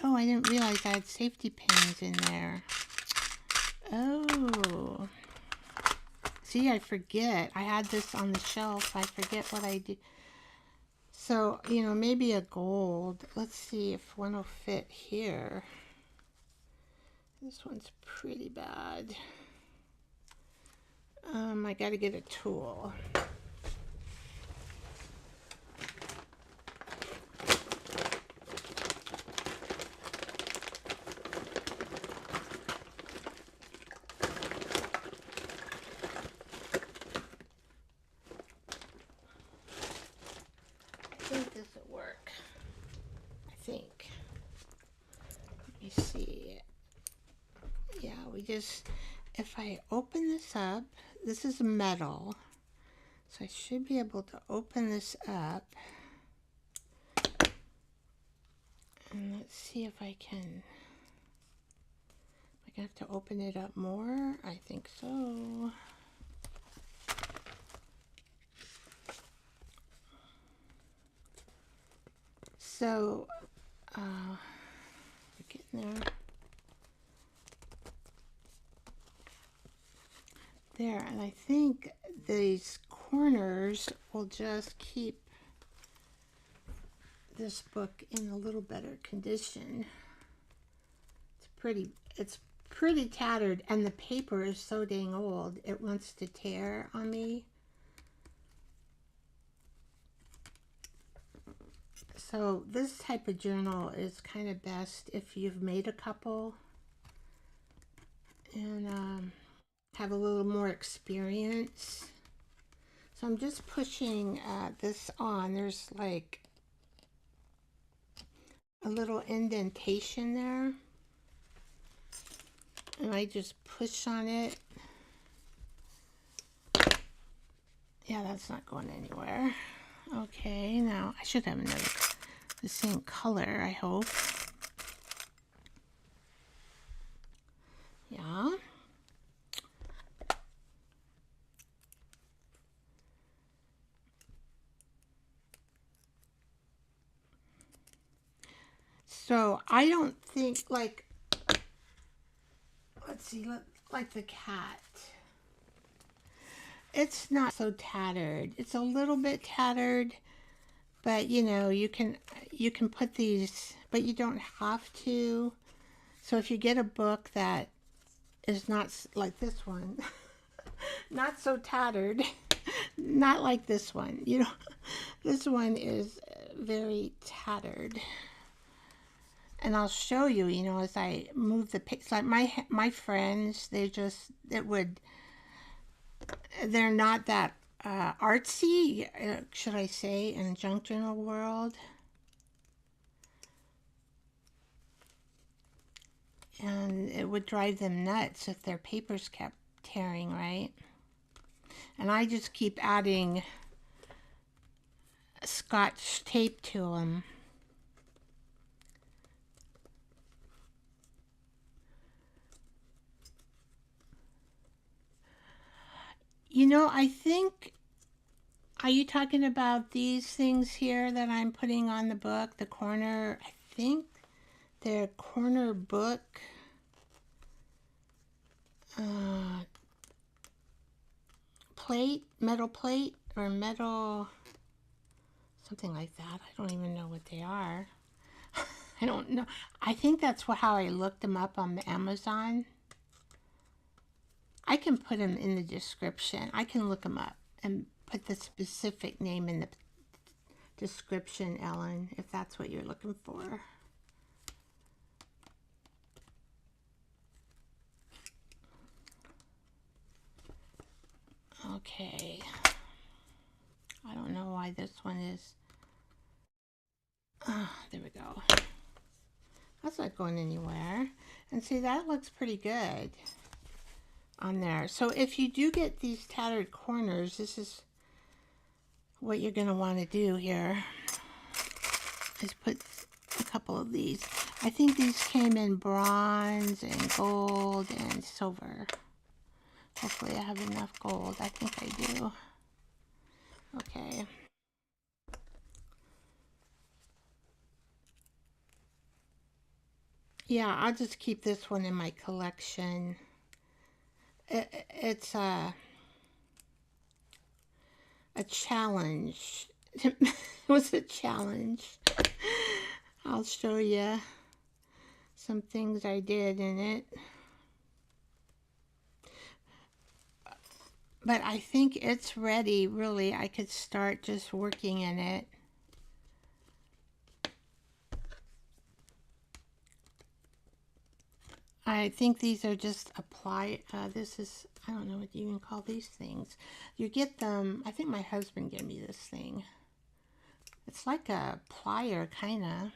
I didn't realize I had safety pins in there. Oh, see, I forget. I had this on the shelf. I forget what I did. So, you know, maybe a gold. Let's see if one will fit here. This one's pretty bad. I gotta get a tool. this at work, I think. Let me see. Yeah, we just, if I open this up, this is metal, so I should be able to open this up. And let's see if I can. I have to open it up more. I think so. So, we're getting there. There, and I think these corners will just keep this book in a little better condition. It's pretty tattered, and the paper is so dang old it wants to tear on me. So this type of journal is kind of best if you've made a couple and have a little more experience. So I'm just pushing this on. There's like a little indentation there, and I just push on it. Yeah, that's not going anywhere. Okay, now I should have the same color, I hope. Yeah. So I don't think, like, let's see, like the cat. It's not so tattered. It's a little bit tattered, but you know, you can put these, but you don't have to. So if you get a book that is not like this one, not so tattered, not like this one, you know, this one is very tattered. And I'll show you, you know, as I move the pictures. Like my friends, they're not that artsy, should I say, in junk journal world. And it would drive them nuts if their papers kept tearing, right? And I just keep adding Scotch tape to them. You know, I think, are you talking about these things here that I'm putting on the book? The corner, I think they're corner book plate, metal plate, or metal, something like that. I don't even know what they are. I don't know. I think that's how I looked them up on Amazon. I can put them in the description. I can look them up and put the specific name in the description, Ellen, if that's what you're looking for. Okay. I don't know why this one is. There we go. That's not going anywhere. And see, that looks pretty good on there. So if you do get these tattered corners, this is what you're going to want to do here, is put a couple of these. I think these came in bronze and gold and silver. Hopefully I have enough gold. I think I do. Okay. Yeah, I'll just keep this one in my collection. It's a challenge. It was a challenge. I'll show you some things I did in it. But I think it's ready, really. I could start just working in it. I think these are just apply. This is, I don't know what you even call these things. You get them, I think my husband gave me this thing. It's like a plier, kind of.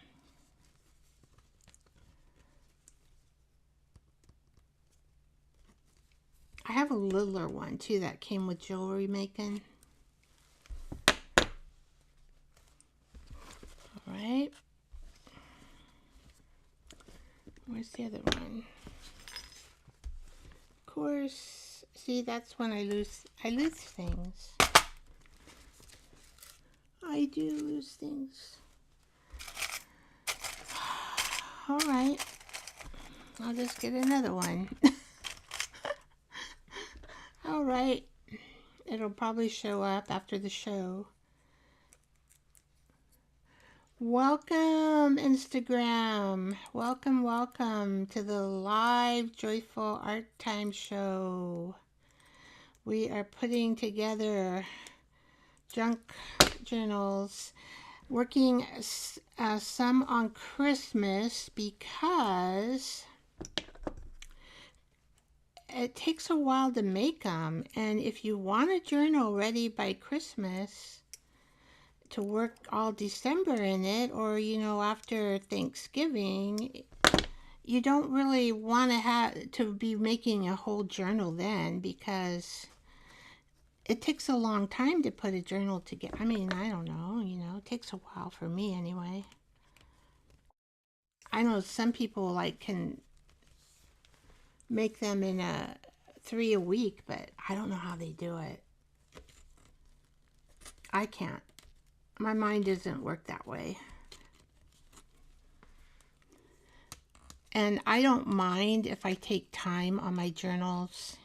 I have a littler one, too, that came with jewelry making. All right. Where's the other one? Of course, see, that's when I lose things. I do lose things. All right. I'll just get another one. All right. It'll probably show up after the show. Welcome, Instagram. Welcome, welcome to the live Joyful Art Time show. We are putting together junk journals, working some on Christmas because it takes a while to make them. And if you want a journal ready by Christmas, to work all December in it, or after Thanksgiving, you don't really want to have to be making a whole journal then, because it takes a long time to put a journal together. I mean, I don't know, it takes a while for me anyway. I know some people can make them in 3 a week, but I don't know how they do it. I can't. My mind doesn't work that way. And I don't mind if I take time on my journals.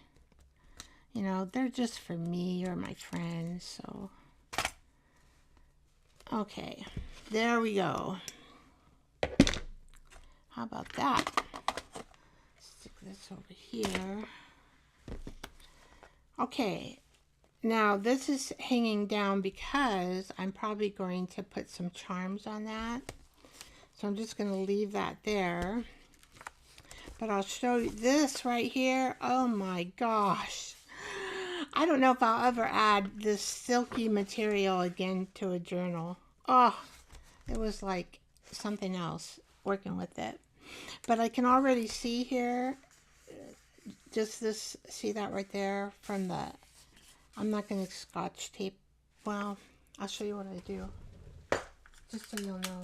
They're just for me or my friends, so. Okay, there we go. How about that? Stick this over here. Okay. Now, this is hanging down because I'm probably going to put some charms on that. So I'm just going to leave that there. But I'll show you this right here. Oh my gosh. I don't know if I'll ever add this silky material again to a journal. Oh, it was like something else working with it. But I can already see here, just this, see that right there from the... I'm not going to scotch tape. Well, I'll show you what I do, just so you'll know.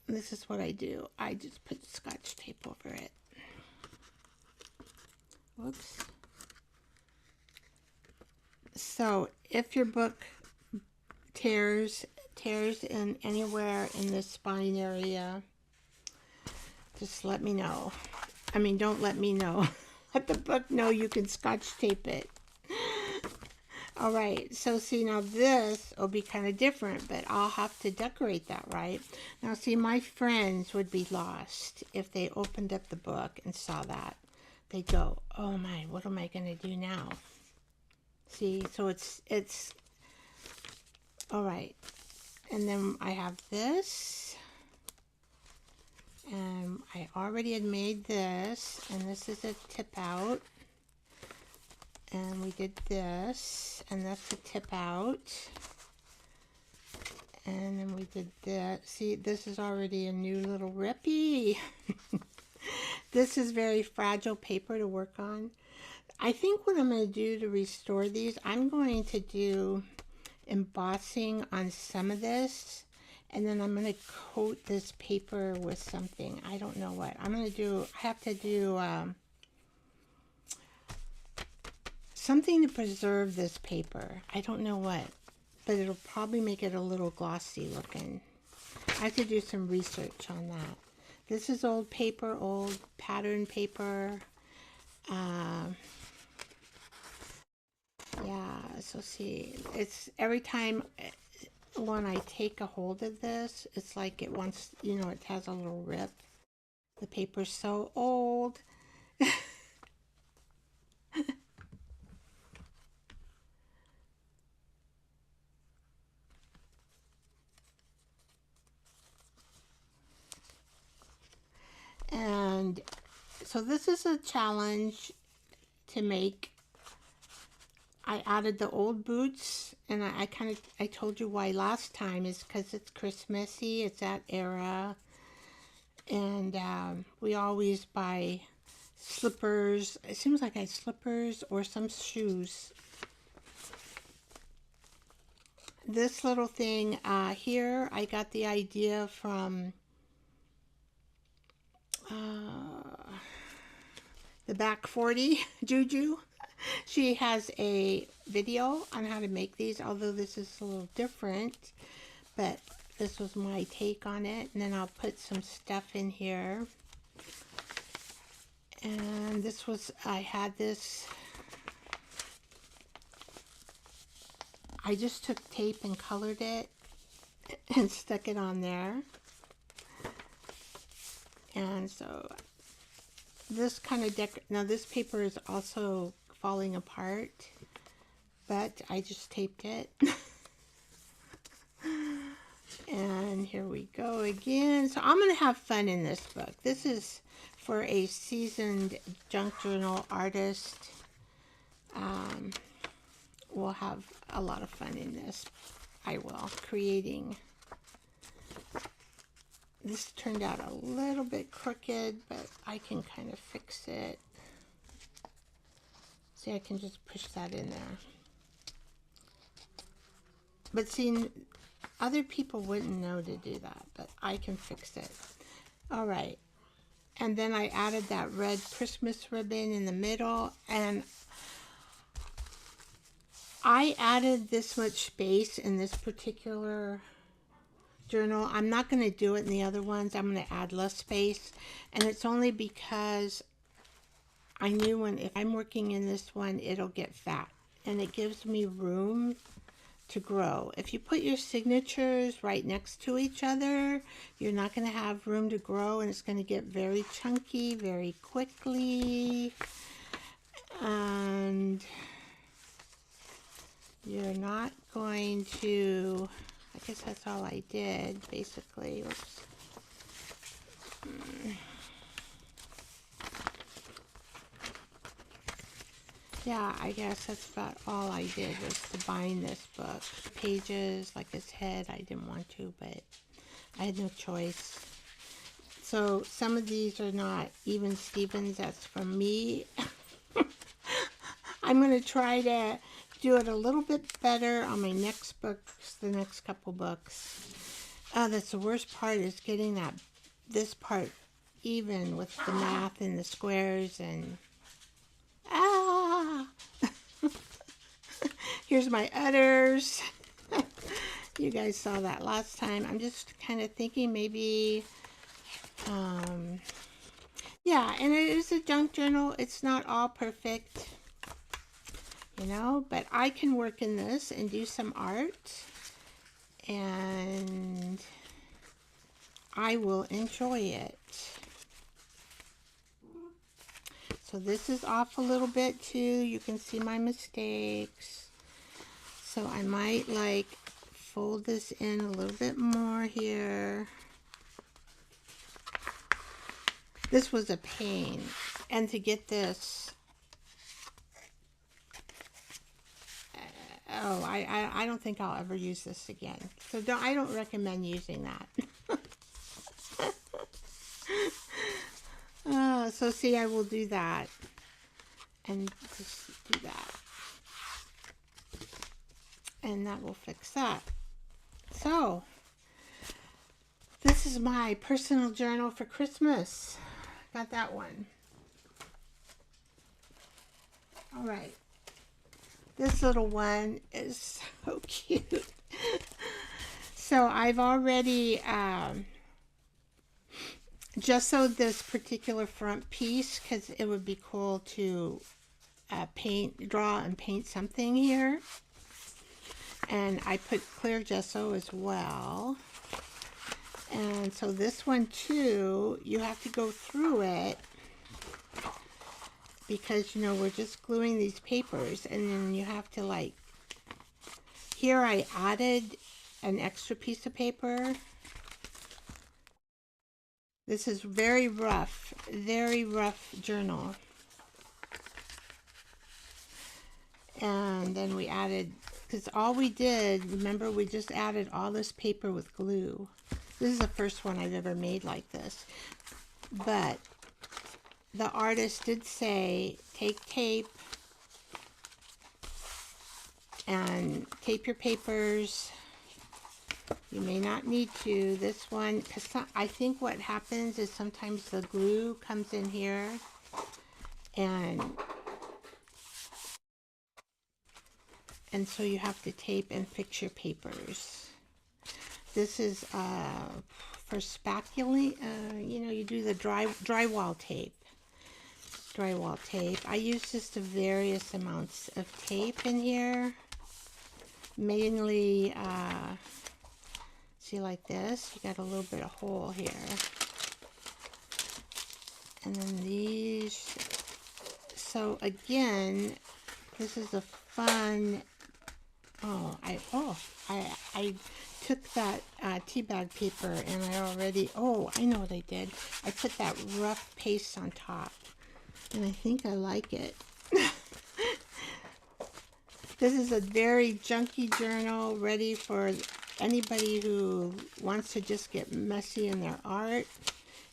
This is what I do. I just put scotch tape over it. Whoops. So if your book tears in anywhere in this spine area, just let me know. I mean, don't let me know. Let the book know you can scotch tape it. All right, so see, now this will be kind of different, but I'll have to decorate that, right? Now, see, my friends would be lost if they opened up the book and saw that. They'd go, oh my, what am I going to do now? See, so it's, all right. And then I have this. And I already had made this, and this is a tip out, and we did this, and that's a tip out, and then we did that. See, this is already a new little rippy. This is very fragile paper to work on. I think what I'm going to do to restore these, I'm going to do embossing on some of this. And then I'm going to coat this paper with something. I don't know what. I'm going to do, I have to do something to preserve this paper. I don't know what. But it'll probably make it a little glossy looking. I have to do some research on that. This is old paper, old pattern paper. Yeah, so see, it's every time... when I take a hold of this, it's like it wants, it has a little rip. The paper's so old. And so this is a challenge to make I added the old boots, and I told you why last time is because it's Christmassy, it's that era, and we always buy slippers. It seems like I had slippers or some shoes. This little thing here, I got the idea from the Back 40 Juju. She has a video on how to make these, although this is a little different, but this was my take on it. And then I'll put some stuff in here. And this was, I had this, I just took tape and colored it and stuck it on there. And so this kind of now this paper is also falling apart, but I just taped it. And here we go again. So I'm going to have fun in this book. This is for a seasoned junk journal artist. We'll have a lot of fun in this. I will, creating. This turned out a little bit crooked, but I can kind of fix it. See, I can just push that in there. But see, other people wouldn't know to do that, but I can fix it. All right. And then I added that red Christmas ribbon in the middle, and I added this much space in this particular journal. I'm not going to do it in the other ones. I'm going to add less space, and it's only because I knew if I'm working in this one, it'll get fat, and it gives me room to grow. If you put your signatures right next to each other, you're not going to have room to grow, and it's going to get very chunky very quickly, and you're not going to, I guess that's all I did basically. Oops. Yeah, I guess that's about all I did was to bind this book. Pages, like this head, I didn't want to, but I had no choice. So some of these are not even Stevens, that's from me. I'm going to try to do it a little bit better on my next books, the next couple books. That's the worst part, is getting this part even with the math and the squares and here's my udders. You guys saw that last time. I'm just kind of thinking maybe, yeah, and it is a junk journal. It's not all perfect, you know, but I can work in this and do some art, and I will enjoy it. So this is off a little bit too. You can see my mistakes. So I might like fold this in a little bit more here. This was a pain. And to get this, I don't think I'll ever use this again. So I don't recommend using that. So see, I will do that. And just do that. And that will fix that. So, this is my personal journal for Christmas. Got that one. All right. This little one is so cute. So I've already gessoed this particular front piece because it would be cool to draw and paint something here. And I put clear gesso as well. And so this one too, you have to go through it because, you know, we're just gluing these papers, and then you have to like, here I added an extra piece of paper. This is very rough journal. And then we added, because all we did, remember, we just added all this paper with glue. This is the first one I've ever made like this. But the artist did say, take tape and tape your papers. You may not need to. This one, because I think what happens is sometimes the glue comes in here and so you have to tape and fix your papers. This is for spaculating, you know, you do the drywall tape. Drywall tape. I use just various amounts of tape in here. Mainly, see, like this, you got a little bit of hole here. And then these. So again, this is a fun. I took that tea bag paper and I know what I did. I put that rough paste on top, and I think I like it. This is a very junky journal, ready for anybody who wants to just get messy in their art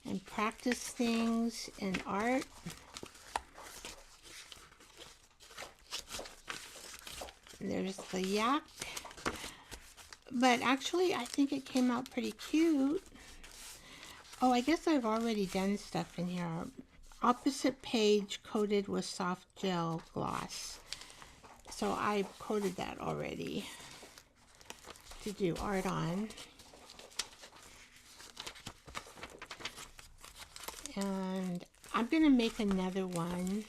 and practice things in art. There's the yak. But actually, I think it came out pretty cute. Oh, I guess I've already done stuff in here. Opposite page coated with soft gel gloss. So I coated that already to do art on. And I'm going to make another one.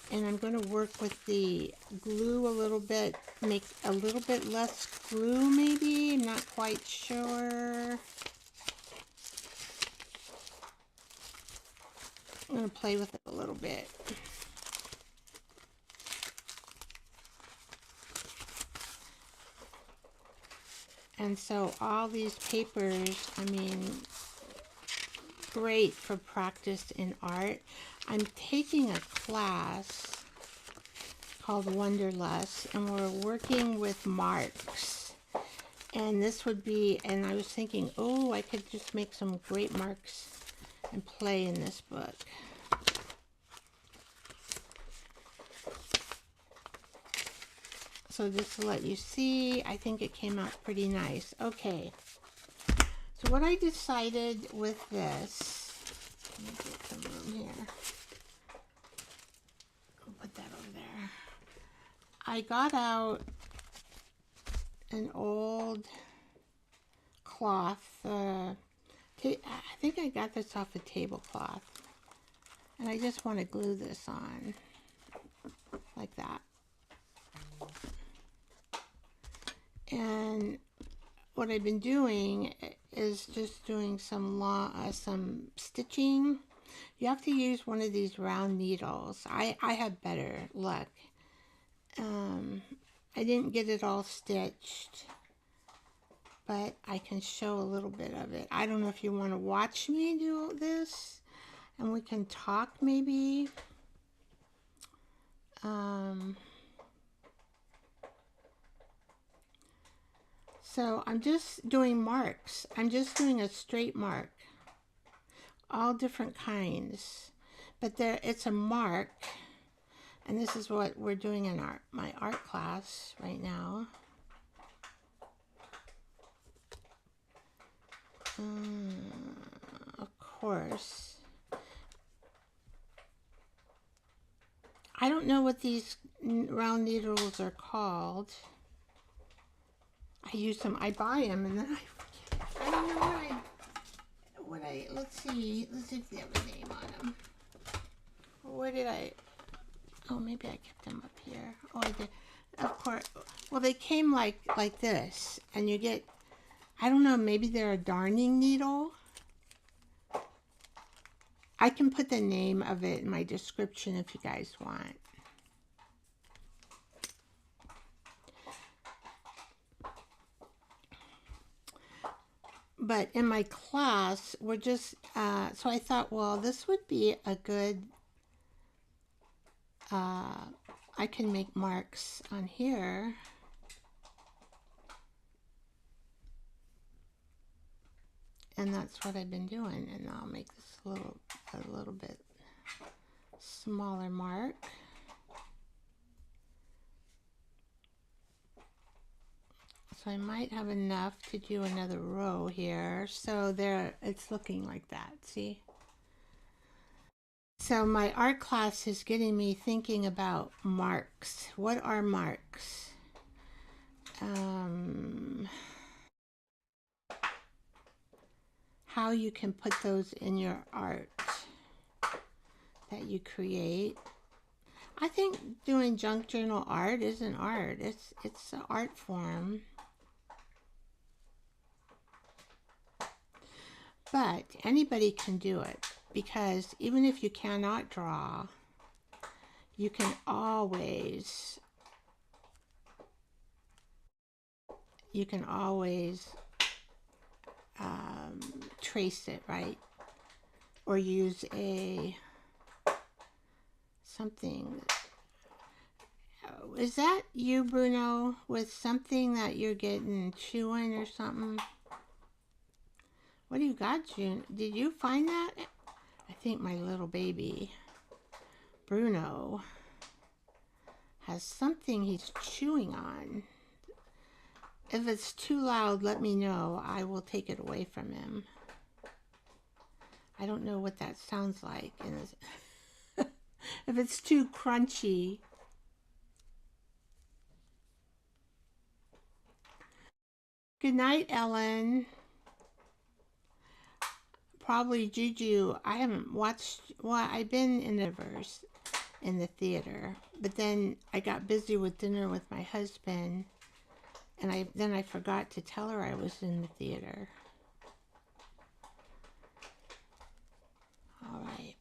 And I'm going to work with the glue a little bit, make a little bit less glue maybe, I'm not quite sure. I'm going to play with it a little bit. And so all these papers, I mean, great for practice in art. I'm taking a class called Wonderlust, and we're working with marks. And this would be, and I was thinking, oh, I could just make some great marks and play in this book. So just to let you see, I think it came out pretty nice. Okay, so what I decided with this, let me get some room here. I'll put that over there. I got out an old cloth. I think I got this off a tablecloth. And I just want to glue this on like that. And what I've been doing is just doing some stitching. You have to use one of these round needles. I had better luck. I didn't get it all stitched, but I can show a little bit of it. I don't know if you want to watch me do this, and we can talk maybe. So I'm just doing marks. I'm just doing a straight mark. All different kinds. But it's a mark. And this is what we're doing in my art class right now. Of course. I don't know what these round needles are called. I use them, I buy them, and then I forget. I don't know let's see if they have a name on them. Where did oh, maybe I kept them up here. Oh, I did. Of course. Well, they came like this, and you get, I don't know, maybe they're a darning needle. I can put the name of it in my description if you guys want. But in my class, we're just, so I thought, well, this would be a good I can make marks on here. And that's what I've been doing. And I'll make this a little bit smaller mark. So I might have enough to do another row here. So there, it's looking like that, see? So my art class is getting me thinking about marks. What are marks? How you can put those in your art that you create. I think doing junk journal art isn't art. It's an art form. But anybody can do it, because even if you cannot draw, you can always trace it, right? Or use something. Is that you, Bruno, with something that you're getting chewing or something? What do you got, June? Did you find that? I think my little baby, Bruno, has something he's chewing on. If it's too loud, let me know. I will take it away from him. I don't know what that sounds like. If it's too crunchy. Good night, Ellen. Probably Juju. I haven't watched, well, I've been in the theater, but then I got busy with dinner with my husband, and then I forgot to tell her I was in the theater. All right.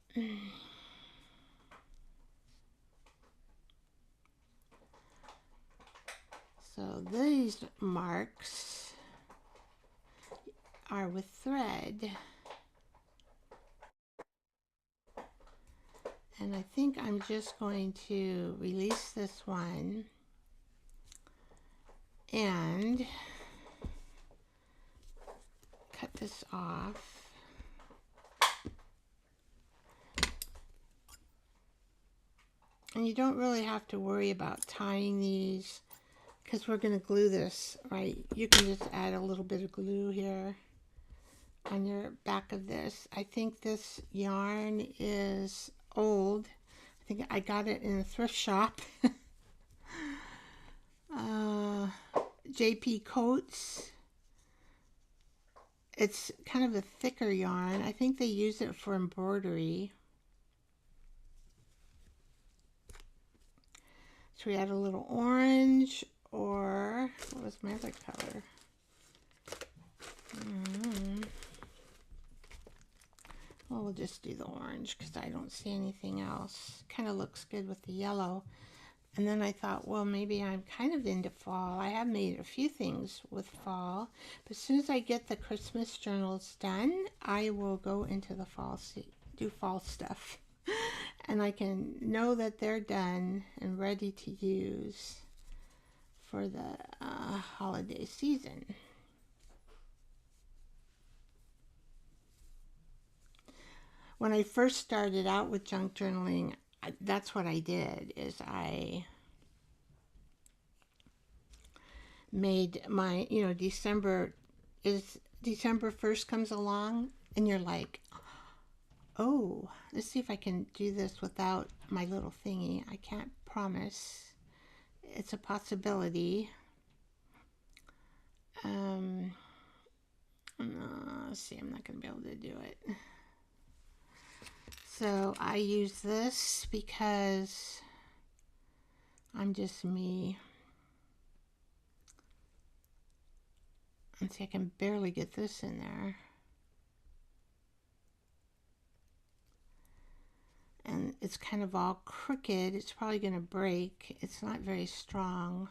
So these marks are with thread. And I think I'm just going to release this one and cut this off. And you don't really have to worry about tying these, because we're going to glue this, right? You can just add a little bit of glue here on your back of this. I think this yarn is old. I think I got it in a thrift shop. JP Coats. It's kind of a thicker yarn. I think they use it for embroidery. So we add a little orange, or what was my other color? Well, we'll just do the orange because I don't see anything else. Kind of looks good with the yellow. And then I thought, well, maybe I'm kind of into fall. I have made a few things with fall. But as soon as I get the Christmas journals done, I will go into the fall, do fall stuff. And I can know that they're done and ready to use for the holiday season. When I first started out with junk journaling, that's what I did, is I made my, December 1st comes along and you're like, oh, let's see if I can do this without my little thingy. I can't promise. It's a possibility. Let's see, I'm not going to be able to do it. So I use this because I'm just me. And see, I can barely get this in there. And it's kind of all crooked. It's probably going to break. It's not very strong.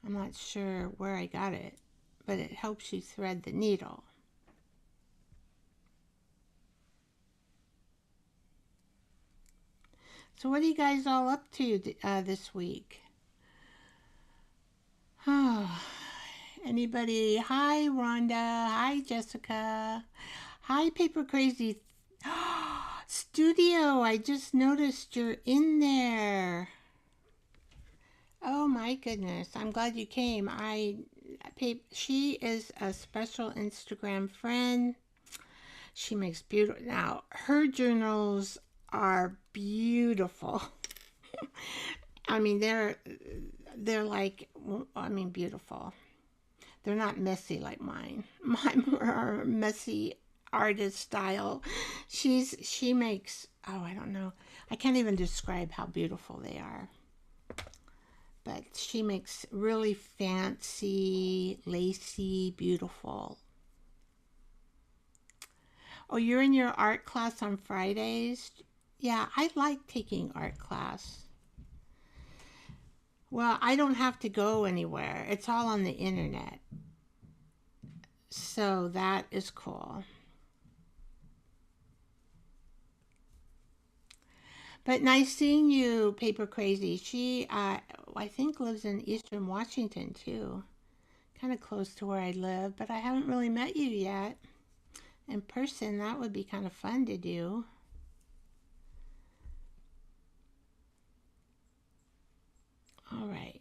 I'm not sure where I got it, but it helps you thread the needle. So what are you guys all up to this week? Oh, anybody? Hi, Rhonda. Hi, Jessica. Hi, Paper Crazy. Studio, I just noticed you're in there. Oh my goodness. I'm glad you came. She is a special Instagram friend. She makes beautiful. Now, her journals are beautiful. I mean, they're like, I mean, beautiful. They're not messy like mine. Mine are messy artist style. She makes, oh, I don't know. I can't even describe how beautiful they are. But she makes really fancy, lacy, beautiful. Oh, you're in your art class on Fridays? Yeah, I like taking art class. Well, I don't have to go anywhere. It's all on the internet. So that is cool. But nice seeing you, Paper Crazy. She, I think, lives in Eastern Washington too. Kind of close to where I live, but I haven't really met you yet. In person, that would be kind of fun to do. All right.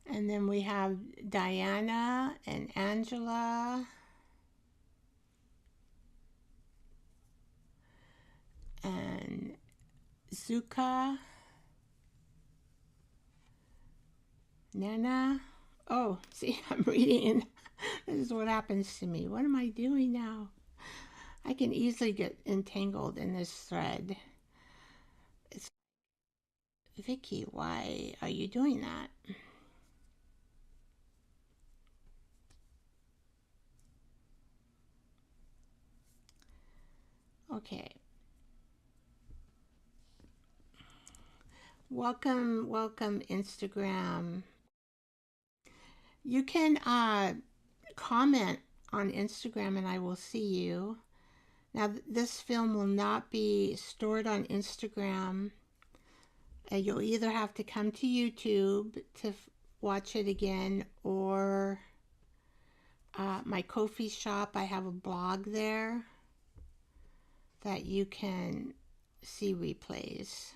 And then we have Diana and Angela and Zuka, Nana. Oh, see, I'm reading. This is what happens to me. What am I doing now? I can easily get entangled in this thread. It's Vicky, why are you doing that? Okay. Welcome, welcome, Instagram. You can comment on Instagram and I will see you. Now, this film will not be stored on Instagram. You'll either have to come to YouTube to watch it again, or my Ko-fi shop. I have a blog there that you can see replays.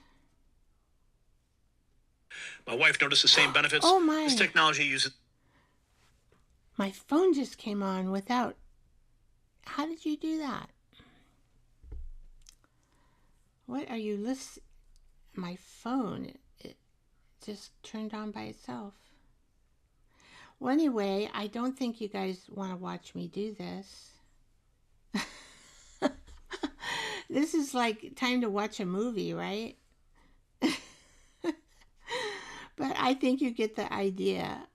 My wife noticed the same benefits. Oh my! This technology uses... My phone just came on without... How did you do that? What are you listening? My phone, it just turned on by itself. Well, anyway, I don't think you guys want to watch me do this. This is like time to watch a movie, right? But I think you get the idea.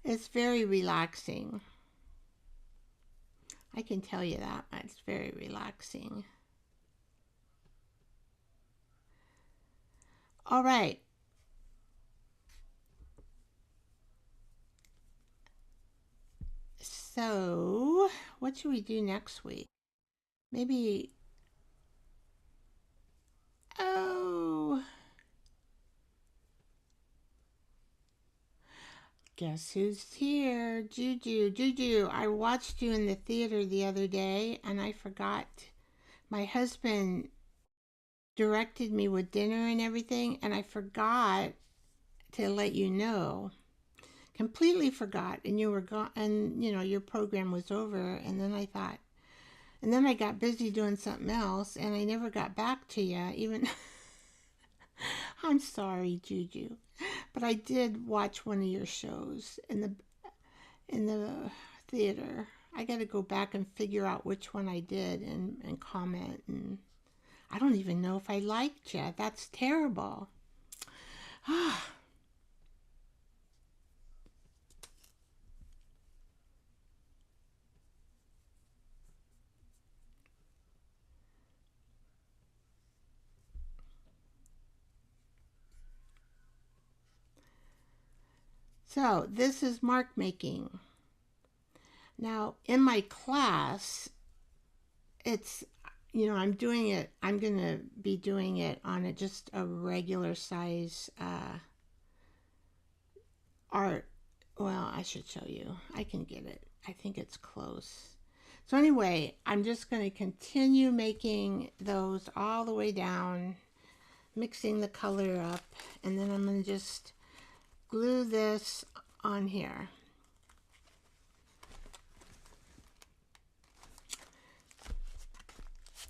It's very relaxing. I can tell you that. It's very relaxing. All right. So, what should we do next week? Maybe... Oh... Guess who's here? Juju. Juju, I watched you in the theater the other day and I forgot. My husband directed me with dinner and everything, and I forgot to let you know. Completely forgot, and you were gone, and your program was over, and then I thought, and then I got busy doing something else, and I never got back to you, even. I'm sorry, Juju, but I did watch one of your shows in the theater. I got to go back and figure out which one I did and comment, and I don't even know if I liked you. That's terrible. So this is mark making. Now, in my class, it's, I'm doing it, I'm going to be doing it on just a regular size art. Well, I should show you. I can get it. I think it's close. So anyway, I'm just going to continue making those all the way down, mixing the color up, and then I'm going to just glue this on here.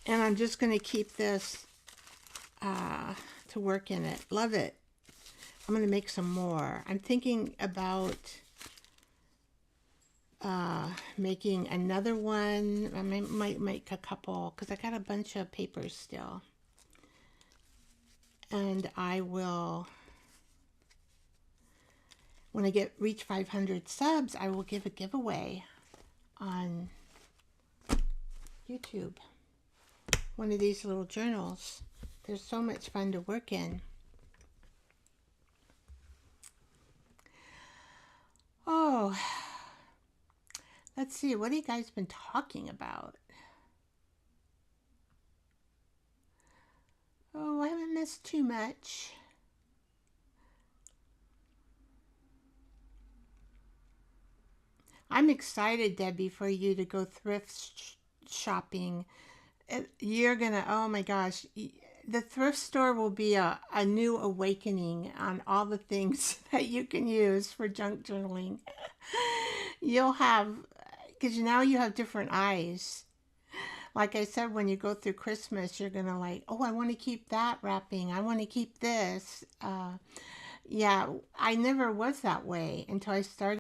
And I'm just going to keep this to work in it. Love it. I'm going to make some more. I'm thinking about making another one. I might make a couple because I got a bunch of papers still. And I will, when I reach 500 subs, I will give a giveaway on YouTube. One of these little journals. They're so much fun to work in. Oh, let's see. What have you guys been talking about? Oh, I haven't missed too much. I'm excited, Debbie, for you to go thrift shopping. You're gonna, oh my gosh, the thrift store will be a new awakening on all the things that you can use for junk journaling. You'll have, because now you have different eyes. Like I said, when you go through Christmas, you're gonna like, oh, I want to keep that wrapping. I want to keep this. Yeah, I never was that way until I started